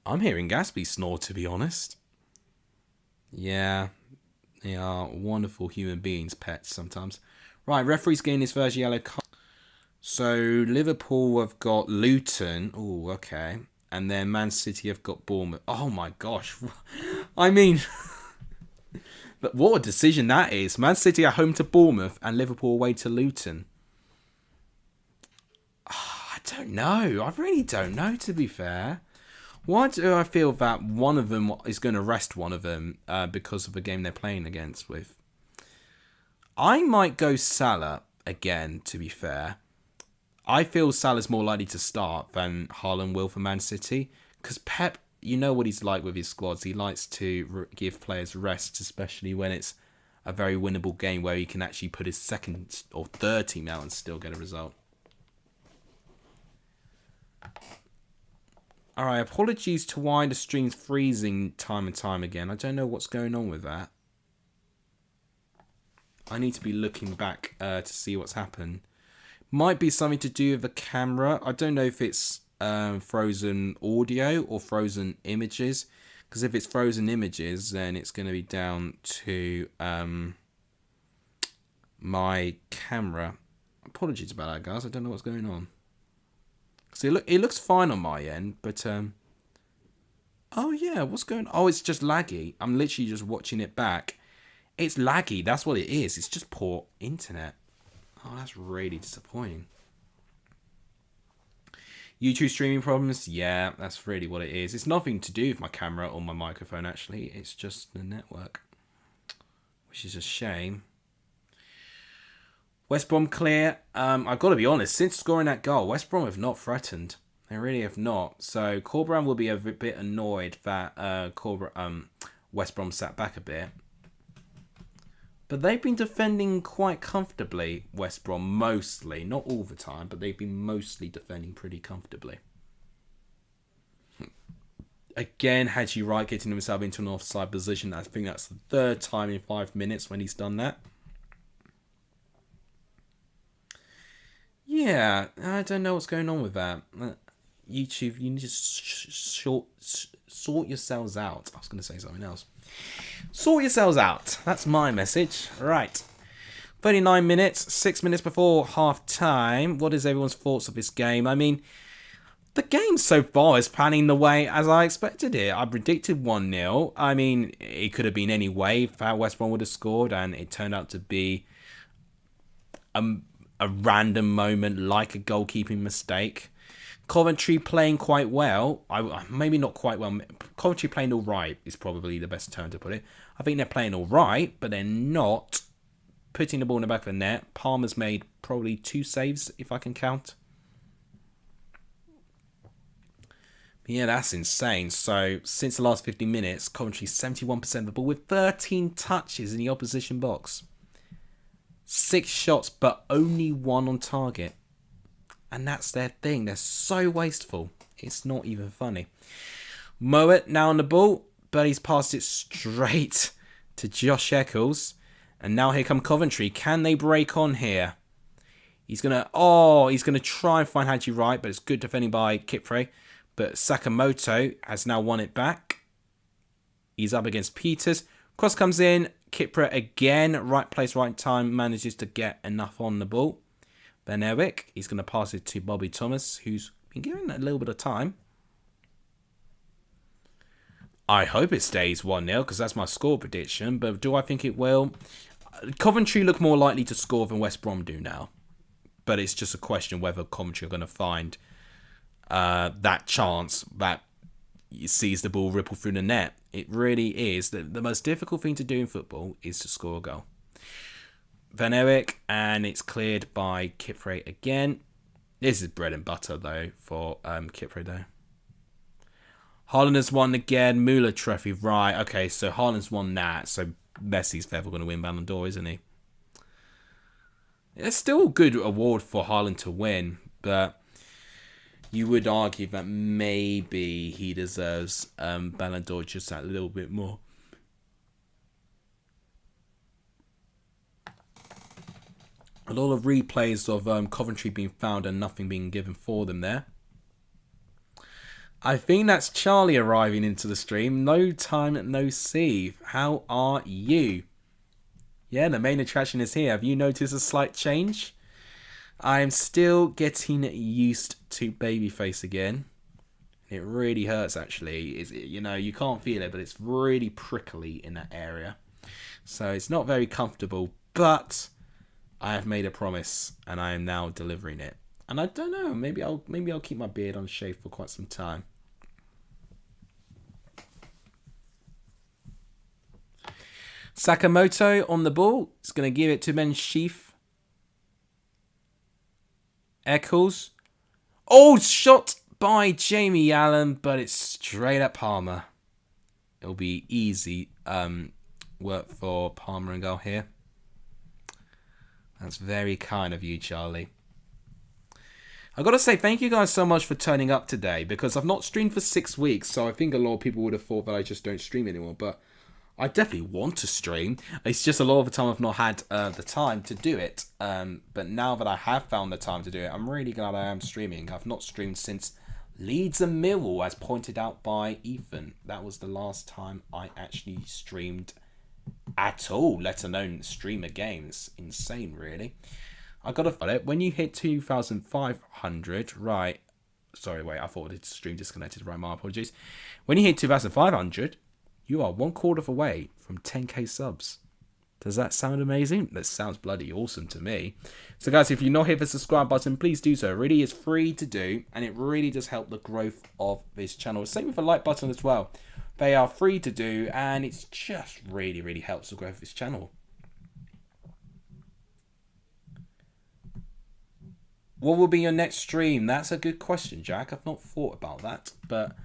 I'm hearing Gatsby snore, to be honest. Yeah, they are wonderful human beings, pets sometimes. Right, referee's getting his first yellow card. So Liverpool have got Luton. Oh, okay. And then Man City have got Bournemouth. Oh my gosh. I mean, what a decision that is. Man City are home to Bournemouth and Liverpool away to Luton. I don't know. I really don't know, to be fair. Why do I feel that one of them is going to rest one of them because of the game they're playing against with? I might go Salah again, to be fair. I feel Salah's more likely to start than Haaland will for Man City. Because Pep, you know what he's like with his squads. He likes to give players rest, especially when it's a very winnable game where he can actually put his second or third team out and still get a result. Alright, apologies to why the stream's freezing time and time again. I don't know what's going on with that. I need to be looking back to see what's happened. Might be something to do with the camera. I don't know if it's frozen audio or frozen images. Because if it's frozen images, then it's going to be down to my camera. Apologies about that, guys. I don't know what's going on. See, look, it looks fine on my end, but oh yeah, what's going on? Oh, it's just laggy. I'm literally just watching it back. It's laggy. That's what it is. It's just poor internet. Oh, that's really disappointing. YouTube streaming problems? Yeah, that's really what it is. It's nothing to do with my camera or my microphone, actually. It's just the network, which is a shame. West Brom clear. I've got to be honest, since scoring that goal, West Brom have not threatened. They really have not. So Corberan will be a bit annoyed that West Brom sat back a bit. But they've been defending quite comfortably, West Brom, mostly. Not all the time, but they've been mostly defending pretty comfortably. Again, Haji Wright getting himself into an offside position. I think that's the third time in 5 minutes when he's done that. Yeah, I don't know what's going on with that. YouTube, you need to sort yourselves out. I was going to say something else. Sort yourselves out. That's my message. Right. 39 minutes, 6 minutes before half time. What is everyone's thoughts of this game? I mean, the game so far is panning the way as I expected it. I predicted 1-0. I mean, it could have been any way that West Brom would have scored, and it turned out to be a random moment like a goalkeeping mistake. Coventry playing quite well. Maybe not quite well. Coventry playing all right is probably the best term to put it. I think they're playing all right, but they're not putting the ball in the back of the net. Palmer's made probably 2 saves, if I can count. Yeah, that's insane. So, since the last 50 minutes, Coventry 71% of the ball with 13 touches in the opposition box. 6 shots, but only 1 on target. And that's their thing. They're so wasteful. It's not even funny. Mowat now on the ball, but he's passed it straight to Josh Eccles. And now here come Coventry. Can they break on here? He's gonna try and find Haji Wright, but it's good defending by Kipre. But Sakamoto has now won it back. He's up against Peters. Cross comes in. Kipre again, right place, right time, manages to get enough on the ball. Van Eyck, he's going to pass it to Bobby Thomas, who's been given a little bit of time. I hope it stays 1-0, because that's my score prediction, but do I think it will? Coventry look more likely to score than West Brom do now. But it's just a question whether Coventry are going to find that chance that sees the ball ripple through the net. It really is. The most difficult thing to do in football is to score a goal. Van Eyck, and it's cleared by Kipre again. This is bread and butter, though, for Kipre, though. Haaland has won again. Müller trophy. Right. Okay. So Haaland's won that. So Messi's ever going to win Ballon d'Or, isn't he? It's still a good award for Haaland to win, but you would argue that maybe he deserves Ballon d'Or just that little bit more. A lot of replays of Coventry being found and nothing being given for them there. I think that's Charlie arriving into the stream. No time, no see. How are you? Yeah, the main attraction is here. Have you noticed a slight change? I'm still getting used to babyface again. It really hurts, actually. You can't feel it, but it's really prickly in that area. So it's not very comfortable, but I have made a promise, and I am now delivering it. And I don't know, maybe I'll keep my beard unshaved for quite some time. Sakamoto on the ball. It's going to give it to Ben Sheaf. Eccles. Oh, shot by Jamie Allen, but it's straight at Palmer. It'll be easy work for Palmer and goal here. That's very kind of you, Charlie. I've got to say thank you guys so much for turning up today, because I've not streamed for 6 weeks, so I think a lot of people would have thought that I just don't stream anymore, but I definitely want to stream. It's just a lot of the time I've not had the time to do it. But now that I have found the time to do it, I'm really glad I am streaming. I've not streamed since Leeds and Millwall, as pointed out by Ethan. That was the last time I actually streamed at all, let alone stream a game. It's insane, really. I got to follow it. When you hit 2,500, right. Sorry, wait, I thought the stream disconnected. Right, my apologies. When you hit 2,500... you are 1/4 away from 10k subs. Does that sound amazing? That sounds bloody awesome to me. So guys, if you're not hit the subscribe button, please do so. It really is free to do, and it really does help the growth of this channel. Same with the like button as well. They are free to do, and it's just really, really helps the growth of this channel. What will be your next stream? That's a good question, Jack. I've not thought about that. But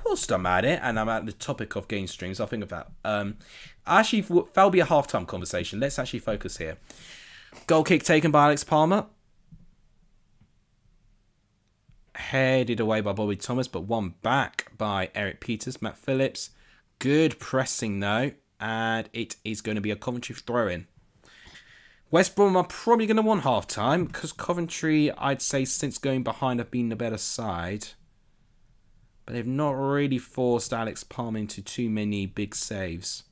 whilst I'm at it, and I'm at the topic of game streams, I'll think of that. Actually, that'll be a halftime conversation. Let's actually focus here. Goal kick taken by Alex Palmer. Headed away by Bobby Thomas, but won back by Eric Peters. Matt Phillips. Good pressing, though. And it is going to be a Coventry throw-in. West Brom are probably going to want half-time, because Coventry, I'd say, since going behind, have been the better side. But they've not really forced Alex Palmer into too many big saves.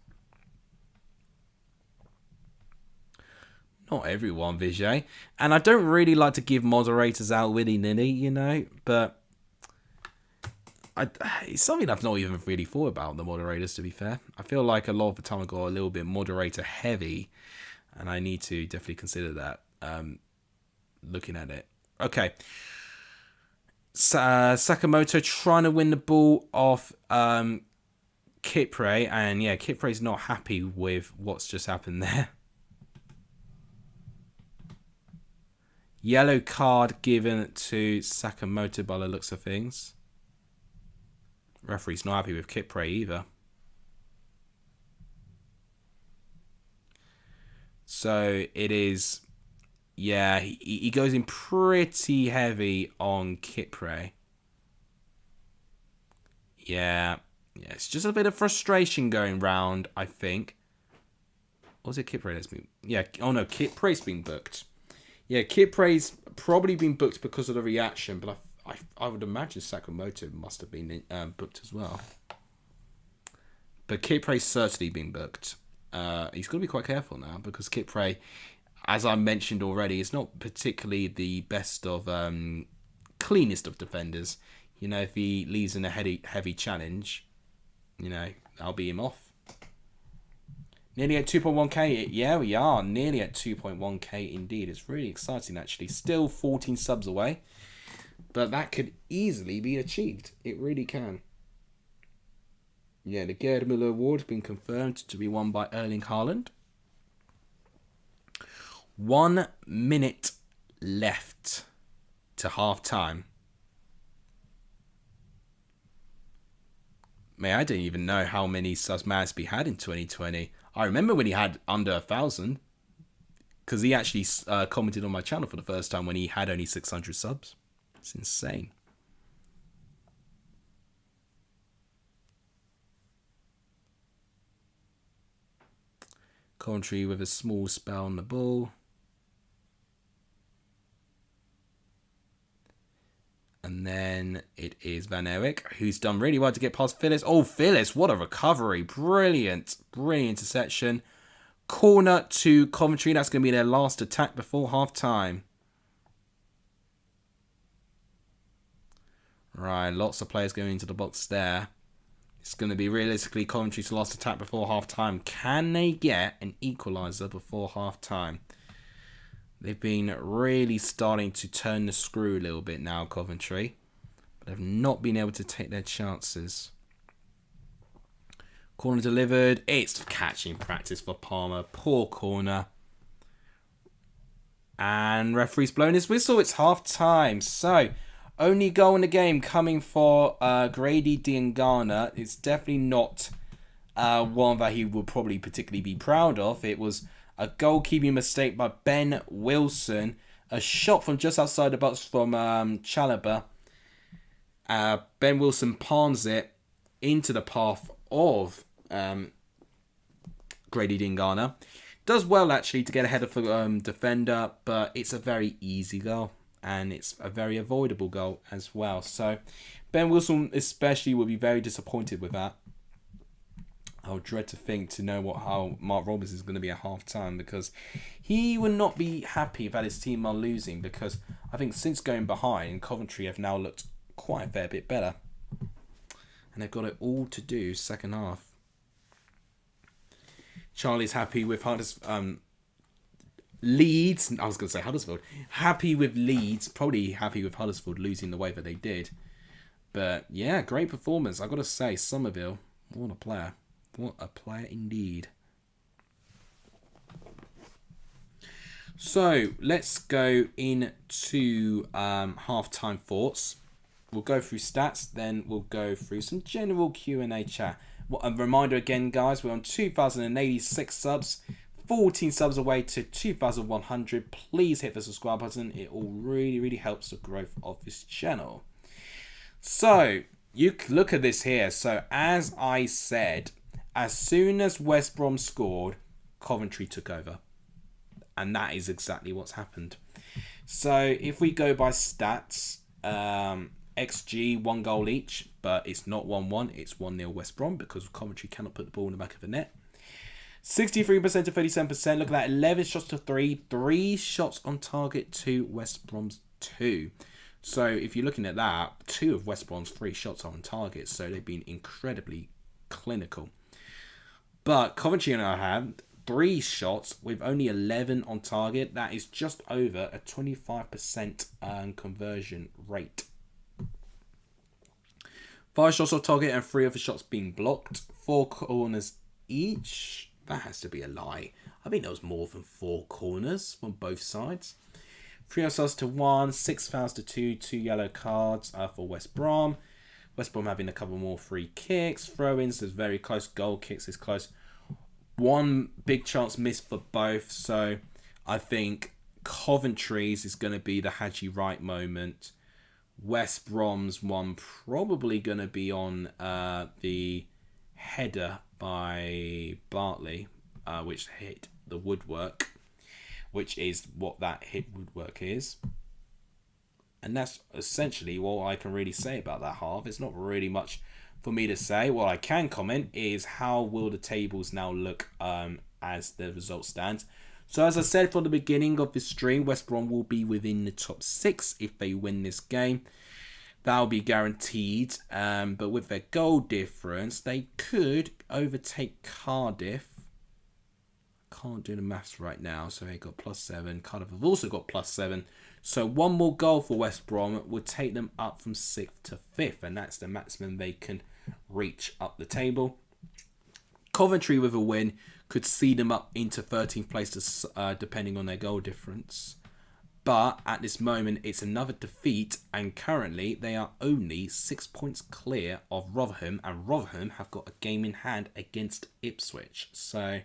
Not everyone, Vijay. And I don't really like to give moderators out willy-nilly, but it's something I've not even really thought about, the moderators, to be fair. I feel like a lot of the time I got a little bit moderator-heavy, and I need to definitely consider that, looking at it. Okay. Sakamoto trying to win the ball off Kipre. And yeah, Kipre's not happy with what's just happened there. Yellow card given to Sakamoto by the looks of things. Referee's not happy with Kipre either. So it is, yeah, he goes in pretty heavy on Kipre. Yeah, it's just a bit of frustration going round, I think. Or was it Kipre that's been, yeah, oh no, Kipre's been booked. Yeah, Kipre's probably been booked because of the reaction, but I would imagine Sakamoto must have been booked as well. But Kipre's certainly been booked. He's got to be quite careful now, because Kipre, as I mentioned already, is not particularly the best of cleanest of defenders. If he leaves in a heavy challenge, I'll be him off. Nearly at 2.1k. Yeah, we are nearly at 2.1k indeed. It's really exciting, actually. Still 14 subs away, but that could easily be achieved. It really can. Yeah, the Gerd Müller Award has been confirmed to be won by Erling Haaland. 1 minute left to half time. Man, I didn't even know how many subs Mansby had in 2020. I remember when he had under 1,000. Because he actually commented on my channel for the first time when he had only 600 subs. It's insane. Coventry with a small spell on the ball. And then it is Van Eyck, who's done really well to get past Phillips. Oh, Phillips, what a recovery. Brilliant. Brilliant interception. Corner to Coventry. That's going to be their last attack before half-time. Right, lots of players going into the box there. It's going to be realistically Coventry's last attack before half-time. Can they get an equaliser before half-time? They've been really starting to turn the screw a little bit now, Coventry. But they've not been able to take their chances. Corner delivered. It's catching practice for Palmer. Poor corner. And referee's blown his whistle. It's half-time. So, only goal in the game coming for Grady Diangana. It's definitely not one that he will probably particularly be proud of. It was a goalkeeping mistake by Ben Wilson. A shot from just outside the box from Chalobah. Ben Wilson palms it into the path of Grady Diangana. Does well actually to get ahead of the defender, but it's a very easy goal. And it's a very avoidable goal as well. So Ben Wilson especially will be very disappointed with that. I'll dread to think to know how Mark Roberts is going to be at half-time, because he will not be happy that his team are losing, because I think since going behind, Coventry have now looked quite a fair bit better. And they've got it all to do second half. Charlie's happy with Leeds. I was going to say Huddersfield. Happy with Leeds. Probably happy with Huddersfield losing the way that they did. But yeah, great performance. I've got to say, Somerville, what a player. What a player indeed. So let's go into half-time thoughts. We'll go through stats, then we'll go through some general Q&A chat. Well, a reminder again, guys, we're on 2,086 subs, 14 subs away to 2,100. Please hit the subscribe button. It all really, really helps the growth of this channel. So, you look at this here. So, as I said, as soon as West Brom scored, Coventry took over. And that is exactly what's happened. So, if we go by stats, XG, 1 goal each, but it's not 1-1, it's 1-0 West Brom, because Coventry cannot put the ball in the back of the net. 63% to 37, look at that, 11 shots to 3 shots on target to West Brom's 2. So if you're looking at that, 2 of West Brom's 3 shots are on target, so they've been incredibly clinical. But Coventry and I have 3 shots with only 11 on target. That is just over a 25% conversion rate. 5 shots on target and 3 of the shots being blocked. 4 corners each. That has to be a lie. I think there was more than 4 corners from both sides. 3 outside to 1, 6 fouls to 2, 2 yellow cards for West Brom. West Brom having a couple more free kicks. Throw-ins is very close. Goal kicks is close. 1 big chance missed for both. So I think Coventry's is going to be the Haji Wright moment. West Brom's one probably going to be on the header by Bartley, which hit the woodwork, which is what that hit woodwork is. And that's essentially all I can really say about that half. It's not really much for me to say. What I can comment is how will the tables now look as the result stands. So as I said from the beginning of this stream, West Brom will be within the top 6 if they win this game. That'll be guaranteed. But with their goal difference, they could overtake Cardiff. Can't do the maths right now. So they got +7. Cardiff have also got +7. So 1 more goal for West Brom would take them up from 6th to 5th. And that's the maximum they can reach up the table. Coventry with a win could see them up into 13th place, depending on their goal difference. But at this moment, it's another defeat, and currently they are only 6 points clear of Rotherham, and Rotherham have got a game in hand against Ipswich. So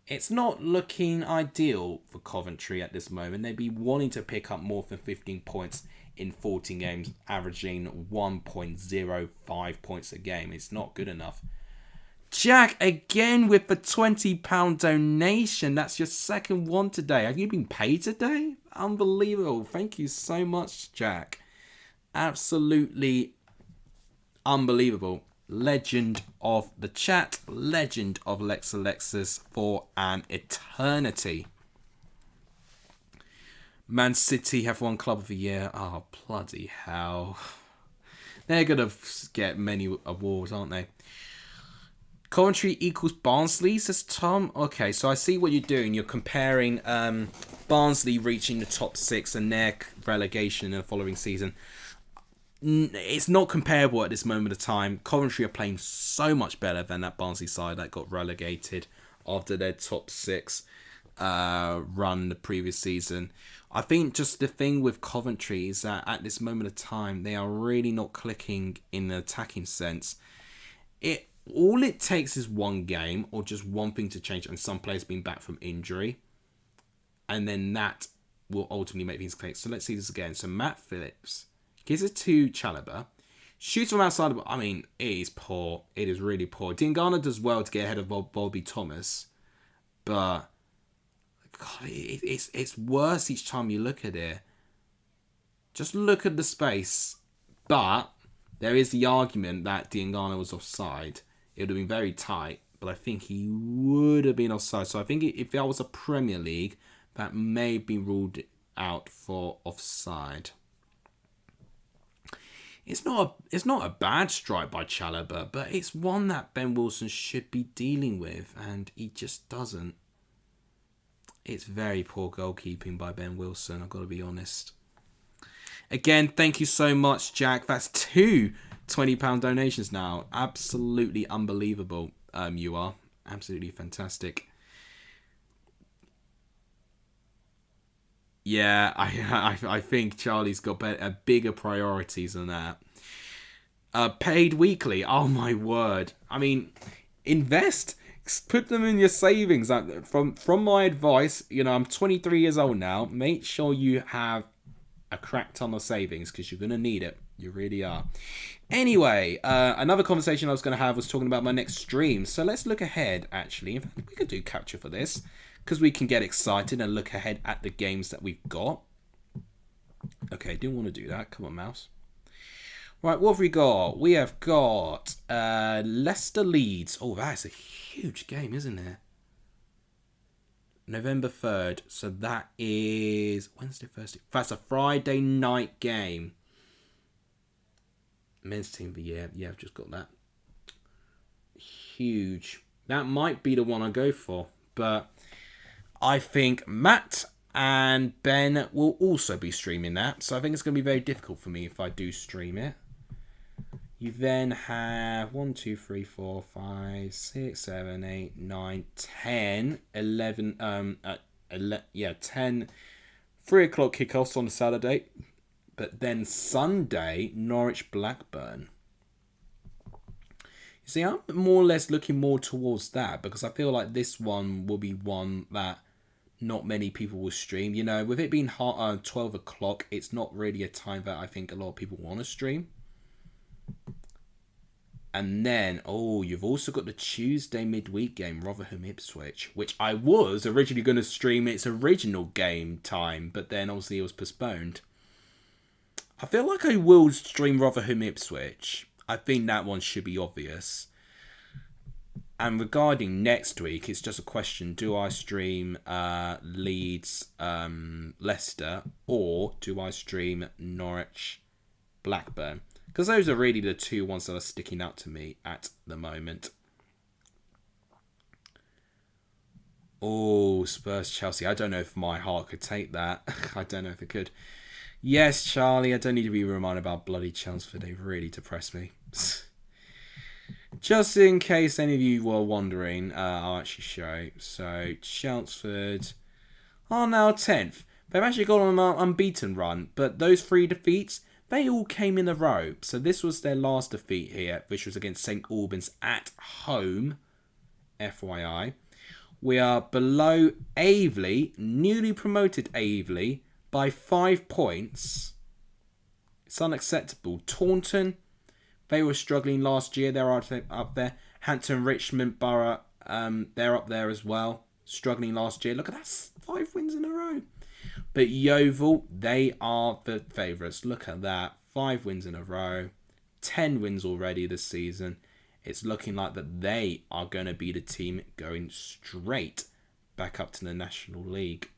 it's not looking ideal for Coventry at this moment. They'd be wanting to pick up more than 15 points in 14 games, averaging 1.05 points a game. It's not good enough. Jack, again with the £20 donation. That's your second one today. Have you been paid today? Unbelievable. Thank you so much, Jack. Absolutely unbelievable. Legend of the chat. Legend of Lex Alexis for an eternity. Man City have won Club of the Year. Oh, bloody hell. They're going to get many awards, aren't they? Coventry equals Barnsley, says Tom. Okay, so I see what you're doing. You're comparing Barnsley reaching the top 6 and their relegation in the following season. It's not comparable at this moment of time. Coventry are playing so much better than that Barnsley side that got relegated after their top 6 run the previous season. I think just the thing with Coventry is that at this moment of time, they are really not clicking in the attacking sense. All it takes is one game or just one thing to change, and some players being back from injury, and then that will ultimately make things click. So let's see this again. So Matt Phillips gives it to Chalobah, shoots from outside. I mean, it is poor. It is really poor. Diangana does well to get ahead of Bobby Thomas, but God, it's worse each time you look at it. Just look at the space. But there is the argument that Diangana was offside. It would have been very tight, but I think he would have been offside. So I think if that was a Premier League, that may be ruled out for offside. It's not a bad strike by Chalobah, but it's one that Ben Wilson should be dealing with, and he just doesn't. It's very poor goalkeeping by Ben Wilson, I've got to be honest. Again, thank you so much, Jack. That's 2 £20 donations now. Absolutely unbelievable. You are absolutely fantastic. Yeah, I think Charlie's got bigger priorities than that. Paid weekly. Oh my word. I mean, invest. Put them in your savings. From my advice, I'm 23 years old now. Make sure you have a crack ton of savings because you're going to need it. You really are. Anyway, another conversation I was going to have was talking about my next stream. So let's look ahead, actually. In fact, we could do capture for this because we can get excited and look ahead at the games that we've got. Okay, didn't want to do that. Come on, mouse. Right, what have we got? We have got Leicester Leeds. Oh, that's a huge game, isn't it? November 3rd. So that is Wednesday, Thursday. That's a Friday night game. Men's team of the year. Yeah, I've just got that. Huge. That might be the one I go for. But I think Matt and Ben will also be streaming that. So I think it's going to be very difficult for me if I do stream it. You then have 1, 2, 3, 4, 5, 6, 7, 8, 9, 10, 11, 10 3 o'clock kickoffs on a Saturday. But then Sunday, Norwich Blackburn. You see, I'm more or less looking more towards that because I feel like this one will be one that not many people will stream. With it being 12 o'clock, it's not really a time that I think a lot of people want to stream. And then, you've also got the Tuesday midweek game, Rotherham Ipswich, which I was originally going to stream its original game time, but then obviously it was postponed. I feel like I will stream Rotherham Ipswich. I think that one should be obvious. And regarding next week, it's just a question. Do I stream Leeds, Leicester, or do I stream Norwich, Blackburn? Because those are really the two ones that are sticking out to me at the moment. Oh, Spurs, Chelsea. I don't know if my heart could take that. I don't know if it could. Yes, Charlie, I don't need to be reminded about bloody Chelmsford. They've really depressed me. Just in case any of you were wondering, I'll actually show. So, Chelmsford are now 10th. They've actually gone on an unbeaten run, but those 3 defeats, they all came in a row. So this was their last defeat here, which was against St Albans at home, FYI. We are below Aveley, newly promoted Aveley, by 5 points. It's unacceptable. Taunton, they were struggling last year. They're up there. Hampton, Richmond, Borough, they're up there as well. Struggling last year. Look at that, 5 wins in a row. But Yeovil, they are the favourites. Look at that, 5 wins in a row. 10 wins already this season. It's looking like that they are going to be the team going straight back up to the National League.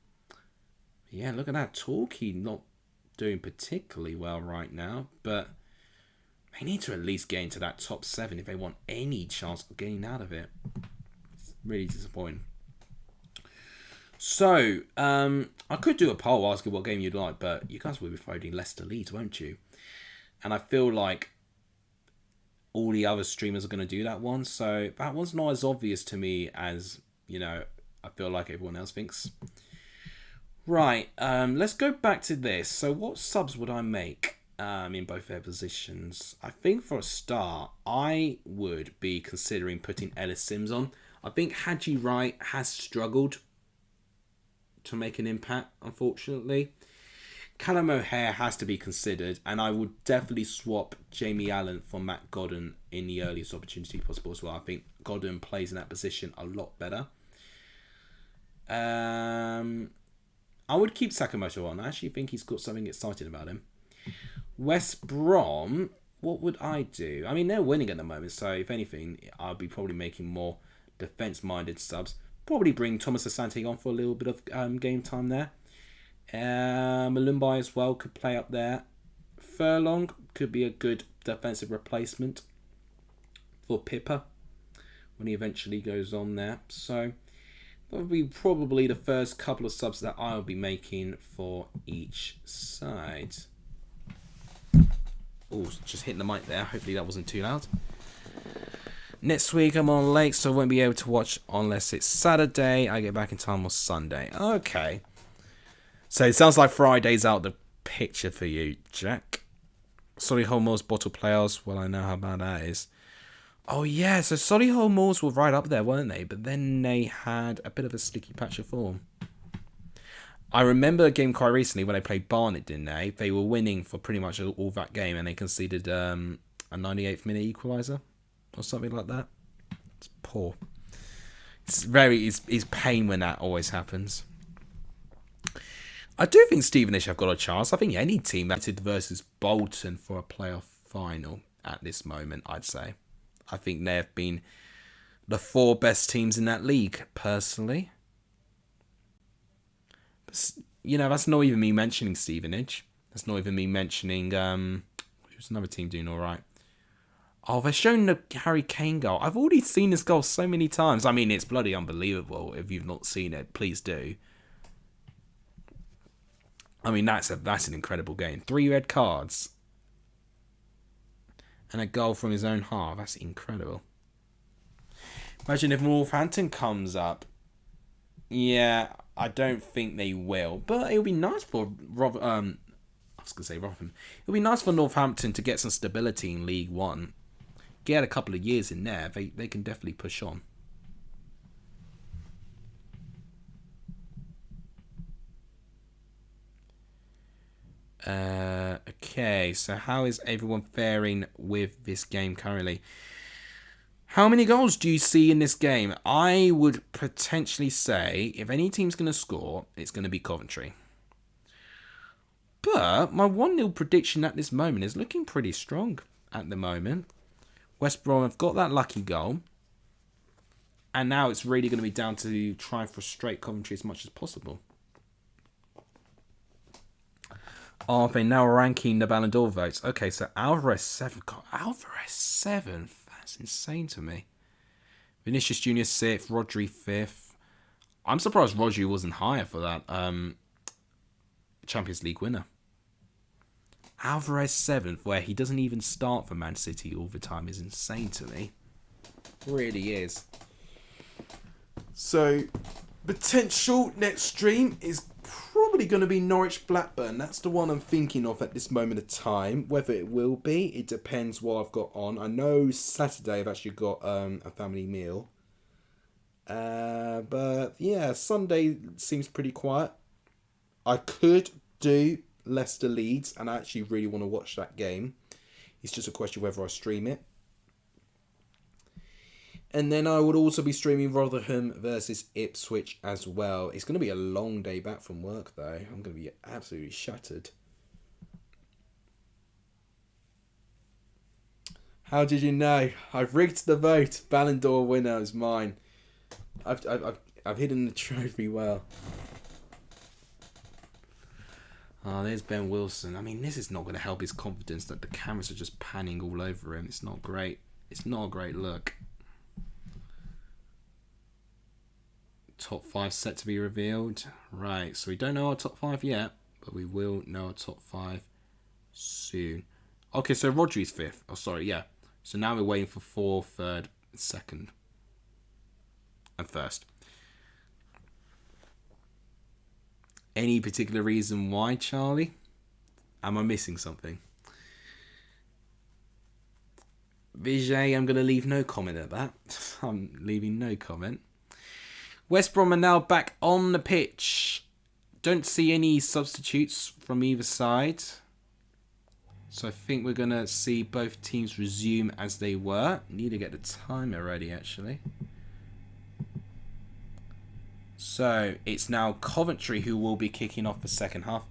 Yeah, look at that. Torquay not doing particularly well right now, but they need to at least get into that top 7 if they want any chance of getting out of it. It's really disappointing. So, I could do a poll asking what game you'd like, but you guys will be voting Leicester Leeds, won't you? And I feel like all the other streamers are going to do that one, so that one's not as obvious to me as, you know, I feel like everyone else thinks. Right, let's go back to this. So what subs would I make in both their positions? I think for a start, I would be considering putting Ellis Sims on. I think Hadji Wright has struggled to make an impact, unfortunately. Callum O'Hare has to be considered, and I would definitely swap Jamie Allen for Matt Godden in the earliest opportunity possible as well. I think Godden plays in that position a lot better. I would keep Sakamoto on. I actually think he's got something exciting about him. West Brom, what would I do? I mean, they're winning at the moment, so if anything, I'll be probably making more defence-minded subs. Probably bring Thomas Asante on for a little bit of game time there. Malumbai as well could play up there. Furlong could be a good defensive replacement for Pippa when he eventually goes on there. So that would be probably the first couple of subs that I'll be making for each side. Oh, just hitting the mic there. Hopefully that wasn't too loud. Next week I'm on late, so I won't be able to watch unless it's Saturday. I get back in time on Sunday. Okay. So it sounds like Friday's out the picture for you, Jack. Solihull Moors bottle playoffs. Well, I know how bad that is. Oh, yeah. So Solihull Moors were right up there, weren't they? But then they had a bit of a sticky patch of form. I remember a game quite recently when they played Barnet, didn't they? They were winning for pretty much all that game, and they conceded a 98th minute equaliser or something like that. It's poor. It's pain when that always happens. I do think Stevenage have got a chance. I think any team that's versus Bolton for a playoff final at this moment, I'd say. I think they have been the 4 best teams in that league, personally. But, you know, that's not even me mentioning Stevenage. That's not even me mentioning... who's another team doing all right? Oh, they're showing the Harry Kane goal. I've already seen this goal so many times. I mean, it's bloody unbelievable. If you've not seen it, please do. I mean, that's an incredible game. 3 red cards. And a goal from his own half. That's incredible. Imagine if Northampton comes up. Yeah, I don't think they will. But it would be nice for Rotherham. It would be nice for Northampton to get some stability in League One. Get a couple of years in there. They can definitely push on. Okay, so how is everyone faring with this game currently? How many goals do you see in this game? I would potentially say if any team's going to score, it's going to be Coventry. But my 1-0 prediction at this moment is looking pretty strong at the moment. West Brom have got that lucky goal. And now it's really going to be down to try and frustrate Coventry as much as possible. Are they now ranking the Ballon d'Or votes? Okay, so Alvarez 7. God, Alvarez 7? That's insane to me. Vinicius Jr. 6th, Rodri 5th. I'm surprised Rodri wasn't higher for that Champions League winner. Alvarez 7th, where he doesn't even start for Man City all the time, is insane to me. Really is. So, potential next stream is probably probably going to be Norwich Blackburn. That's the one I'm thinking of at this moment of time. Whether it will be, it depends what I've got on. I know Saturday I've actually got a family meal. But yeah, Sunday seems pretty quiet. I could do Leicester Leeds, and I actually really want to watch that game. It's just a question whether I stream it. And then I would also be streaming Rotherham versus Ipswich as well. It's going to be a long day back from work, though. I'm going to be absolutely shattered. How did you know? I've rigged the vote. Ballon d'Or winner is mine. I've hidden the trophy well. Oh, there's Ben Wilson. I mean, this is not going to help his confidence that the cameras are just panning all over him. It's not great. It's not a great look. Top 5 set to be revealed. Right, so we don't know our top 5 yet, but we will know our top 5 soon. Okay, so Rodri's 5th. Oh, sorry, yeah. So now we're waiting for 4th, 3rd, 2nd, and 1st. Any particular reason why, Charlie? Am I missing something? Vijay, I'm going to leave no comment at that. I'm leaving no comment. West Brom are now back on the pitch. Don't see any substitutes from either side. So I think we're going to see both teams resume as they were. Need to get the timer ready, actually. So it's now Coventry who will be kicking off the second half.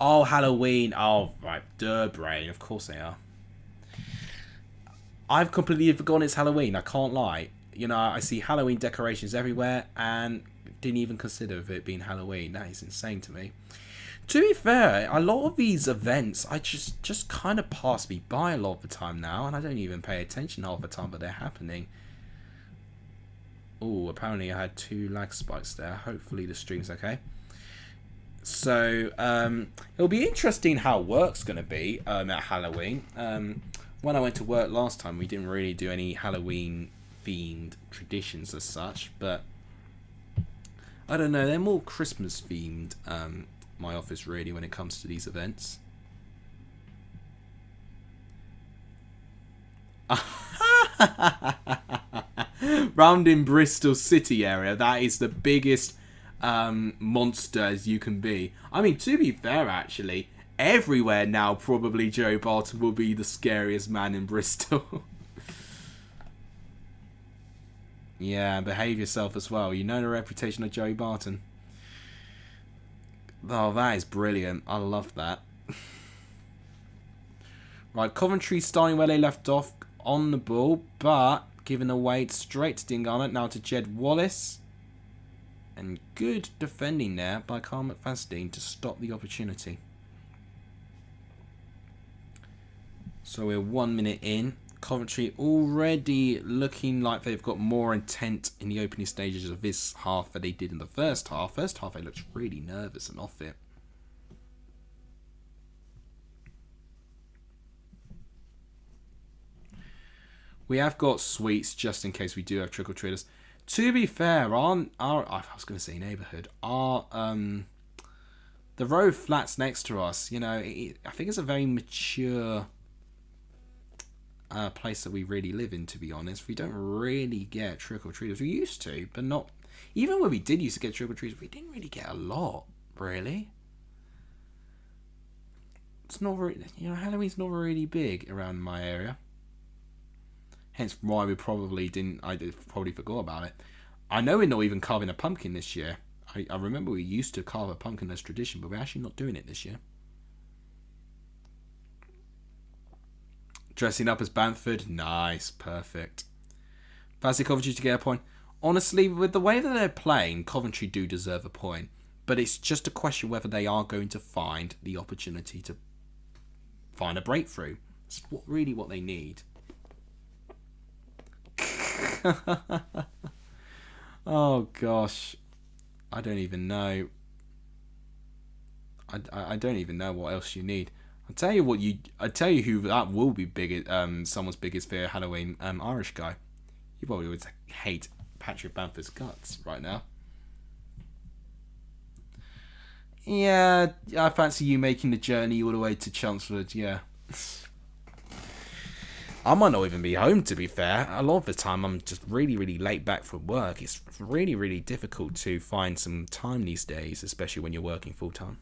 Oh, Halloween. Oh, right. Duh, brain. Of course they are. I've completely forgotten it's Halloween. I can't lie. You know, I see Halloween decorations everywhere and didn't even consider it being Halloween. That is insane to me. To be fair, a lot of these events, I just kind of pass me by a lot of the time now, and I don't even pay attention half the time, but they're happening. Oh, apparently I had 2 lag spikes there. Hopefully the stream's okay. So, it'll be interesting how work's going to be at Halloween. When I went to work last time, we didn't really do any Halloween themed traditions as such, but I don't know, they're more Christmas themed, my office really, when it comes to these events. Round in Bristol City area, that is the biggest monster as you can be. I mean, to be fair, actually, everywhere now probably Joe Barton will be the scariest man in Bristol. Yeah, behave yourself as well. You know the reputation of Joey Barton. Oh, that is brilliant. I love that. Right, Coventry starting where they left off on the ball, but giving away straight to Dingana. Now to Jed Wallace. And good defending there by Carl McFadden to stop the opportunity. So we're 1 minute in. Coventry already looking like they've got more intent in the opening stages of this half than they did in the first half. First half, they looked really nervous and off it. We have got sweets just in case we do have trick-or-treaters. To be fair, I was going to say neighbourhood, the row flats next to us, you know, I think it's a very mature place that we really live in, to be honest. We don't really get trick-or-treaters. We used to, but not... Even when we did used to get trick-or-treaters, we didn't really get a lot, really. It's not very... You know, Halloween's not really big around my area. Hence why we probably didn't... I probably forgot about it. I know we're not even carving a pumpkin this year. I remember we used to carve a pumpkin as tradition, but we're actually not doing it this year. Dressing up as Bamford. Nice. Perfect. Fancy Coventry to get a point. Honestly, with the way that they're playing, Coventry do deserve a point. But it's just a question whether they are going to find the opportunity to find a breakthrough. It's really what they need. Oh, gosh. I don't even know. I don't even know what else you need. I tell you who that will be big. Someone's biggest fear: Halloween. Irish guy. You probably would hate Patrick Bamford's guts right now. Yeah, I fancy you making the journey all the way to Chelmsford, yeah. I might not even be home, to be fair. A lot of the time, I'm just really, really late back from work. It's really, really difficult to find some time these days, especially when you're working full-time.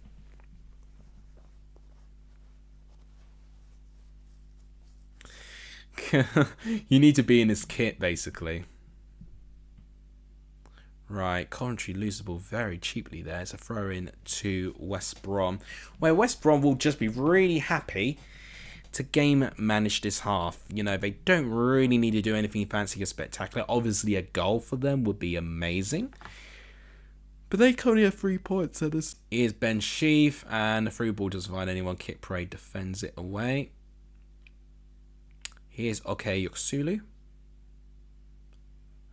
You need to be in this kit, basically. Right, Coventry lose the ball very cheaply there. It's a throw in to West Brom, where West Brom will just be really happy to game manage this half. You know, they don't really need to do anything fancy or spectacular. Obviously, a goal for them would be amazing. But they currently have 3 points. So this is Ben Sheaf, and the through ball doesn't find anyone. Kit Parade defends it away. Here's Okay Yoksulu.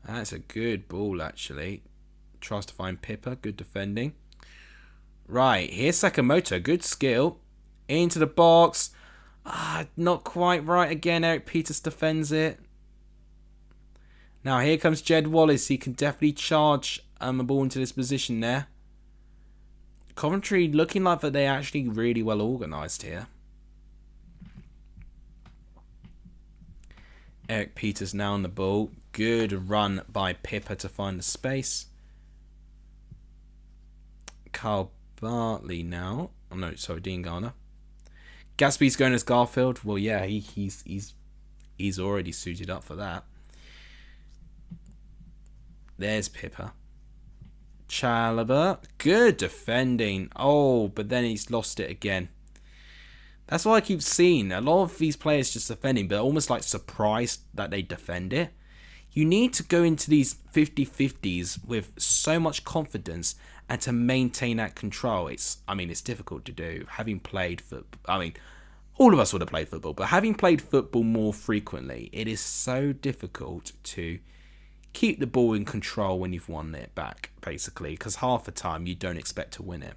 That's a good ball, actually. Tries to find Pippa. Good defending. Right, here's Sakamoto. Good skill. Into the box. Not quite right again. Eric Peters defends it. Now here comes Jed Wallace. He can definitely charge a ball into this position there. Coventry looking like that they're actually really well organised here. Eric Peters now on the ball. Good run by Pippa to find the space. Carl Bartley now. Oh no, sorry, Dean Garner. Gatsby's going as Garfield. Well, yeah, he's already suited up for that. There's Pippa. Chalobah. Good defending. Oh, but then he's lost it again. That's what I keep seeing. A lot of these players just defending, but almost like surprised that they defend it. You need to go into these 50-50s with so much confidence and to maintain that control. It's difficult to do. Having played football, all of us would have played football, but having played football more frequently, it is so difficult to keep the ball in control when you've won it back, basically, because half the time you don't expect to win it.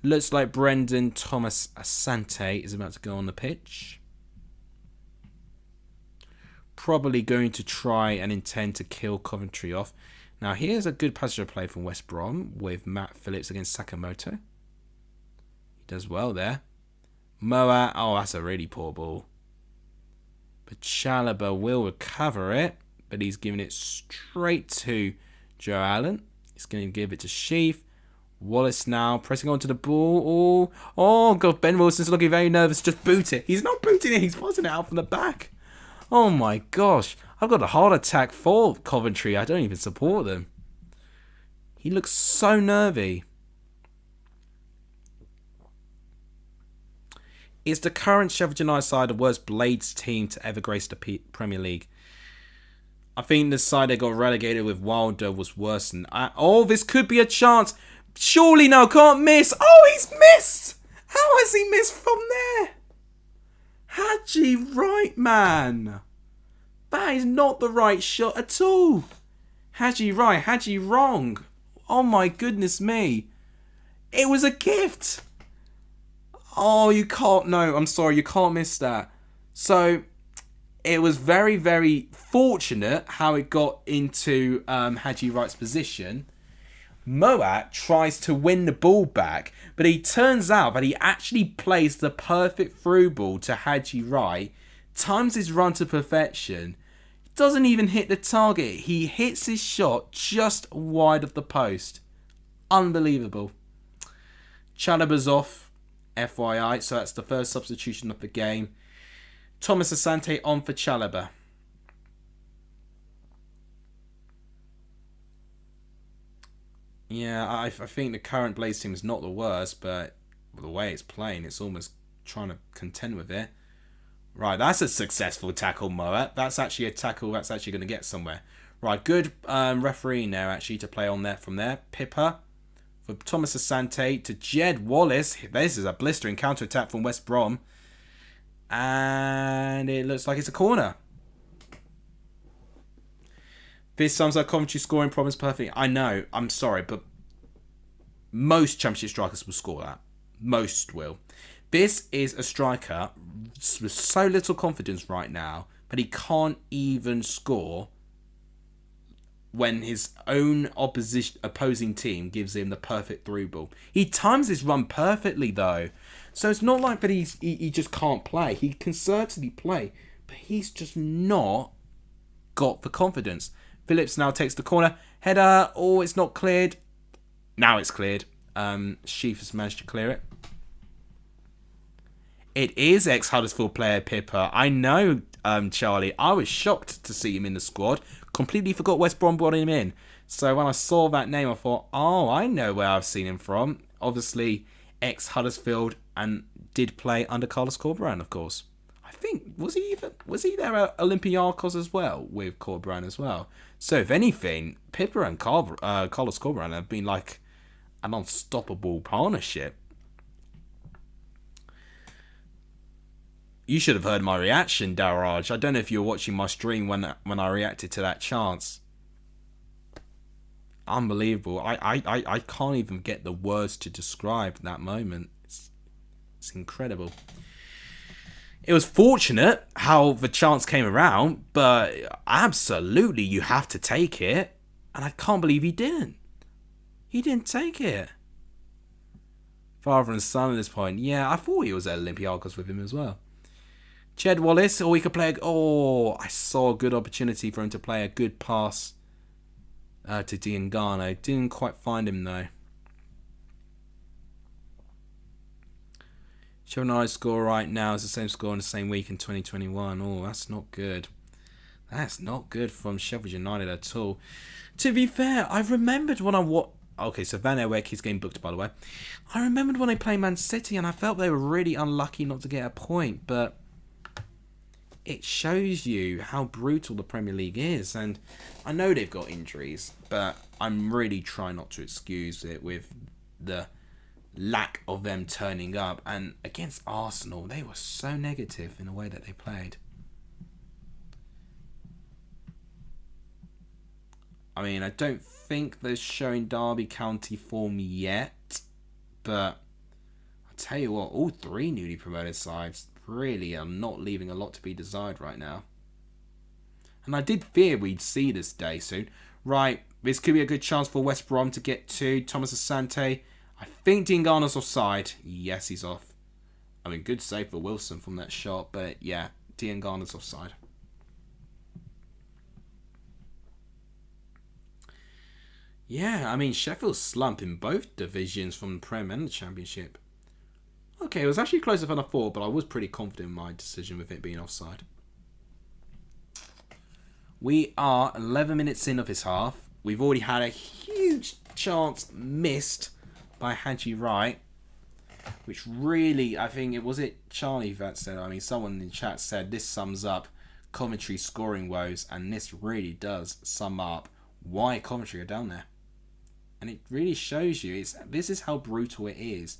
Looks like Brendan Thomas Asante is about to go on the pitch. Probably going to try and intend to kill Coventry off. Now here's a good passenger play from West Brom with Matt Phillips against Sakamoto. He does well there. Moa, oh, that's a really poor ball. But Chalobah will recover it, but he's giving it straight to Joe Allen. He's going to give it to Sheaf. Wallace now pressing onto the ball. Oh, God, Ben Wilson's looking very nervous. Just boot it. He's not booting it. He's passing it out from the back. Oh, my gosh. I've got a heart attack for Coventry. I don't even support them. He looks so nervy. Is the current Sheffield United side the worst Blades team to ever grace the Premier League? I think the side that got relegated with Wilder was worse than... Oh, this could be a chance. Surely no, can't miss. Oh, he's missed. How has he missed from there? Haji right, man. That is not the right shot at all. Haji right, Haji wrong. Oh my goodness me. It was a gift. Oh, you can't... No, I'm sorry, you can't miss that. So, it was very, very fortunate how it got into Haji Wright's position. Moat tries to win the ball back, but it turns out that he actually plays the perfect through ball to Haji Wright, times his run to perfection, doesn't even hit the target. He hits his shot just wide of the post. Unbelievable. Chalobah's off, FYI, so that's the first substitution of the game. Thomas Asante on for Chalobah. Yeah, I think the current Blaze team is not the worst, but the way it's playing, it's almost trying to contend with it. Right, that's a successful tackle, Moat. That's actually a tackle that's actually going to get somewhere. Right, good refereeing there, actually, to play on there from there. Pippa for Thomas Asante to Jed Wallace. This is a blistering counter-attack from West Brom. And it looks like it's a corner. This sums up Coventry scoring problems perfectly. I know, I'm sorry, but most Championship strikers will score that. Most will. This is a striker with so little confidence right now, but he can't even score when his own opposing team gives him the perfect through ball. He times his run perfectly though. So it's not like that he just can't play. He can certainly play, but he's just not got the confidence. Phillips now takes the corner. Header. Oh, it's not cleared. Now it's cleared. Sheaf has managed to clear it. It is ex-Huddersfield player Pippa. I know, Charlie. I was shocked to see him in the squad. Completely forgot West Brom brought him in. So when I saw that name, I thought, oh, I know where I've seen him from. Obviously, ex-Huddersfield, and did play under Carlos Corberán, of course. I think, was he there at Olympiacos as well, with Corberán as well? So if anything, Pippa and Carlos Corberán have been like an unstoppable partnership. You should have heard my reaction, Darraj. I don't know if you were watching my stream when I reacted to that chance. Unbelievable. I can't even get the words to describe that moment. It's incredible. It was fortunate how the chance came around, but absolutely you have to take it. And I can't believe he didn't. He didn't take it. Father and son at this point. Yeah, I thought he was at Olympiacos with him as well. Ched Wallace, or he could play. I saw a good opportunity for him to play a good pass to Diangana. Didn't quite find him though. Shevchenko's score right now is the same score in the same week in 2021. Oh, that's not good. That's not good from Sheffield United at all. To be fair, I remembered when I watched. Okay, so Van Ewek, he's getting booked by the way. I remembered when they played Man City and I felt they were really unlucky not to get a point, but it shows you how brutal the Premier League is. And I know they've got injuries, but I'm really trying not to excuse it with the lack of them turning up. And against Arsenal, they were so negative in the way that they played. I mean, I don't think they're showing Derby County form yet, but I'll tell you what, all three newly promoted sides really are not leaving a lot to be desired right now. And I did fear we'd see this day soon. Right, this could be a good chance for West Brom to get to Thomas Asante. I think Diangana's offside. Yes, he's off. I mean, good save for Wilson from that shot, but yeah, Diangana's offside. Yeah, I mean, Sheffield's slump in both divisions from the Prem and the Championship. Okay, it was actually closer than I thought, but I was pretty confident in my decision with it being offside. We are 11 minutes in of this half. We've already had a huge chance missed by Haji Wright, which really, I think, was it Charlie that said, I mean, someone in the chat said this sums up Coventry's scoring woes, and this really does sum up why Coventry are down there. And it really shows you, this is how brutal it is.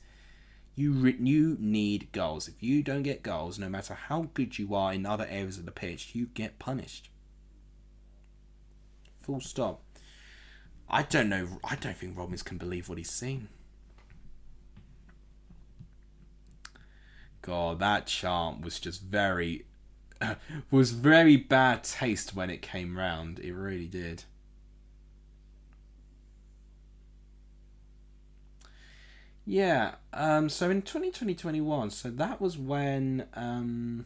You need goals. If you don't get goals, no matter how good you are in other areas of the pitch, you get punished. Full stop. I don't know. I don't think Robbins can believe what he's seen. God, that chant was just very bad taste when it came round. It really did. Yeah, so in 2020-21, so that was when,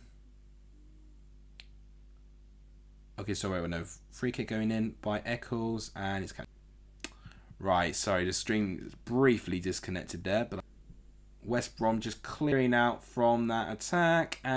okay, so wait, no, free kick going in by Eccles, and it's right, sorry, the stream briefly disconnected there, but West Brom just clearing out from that attack, and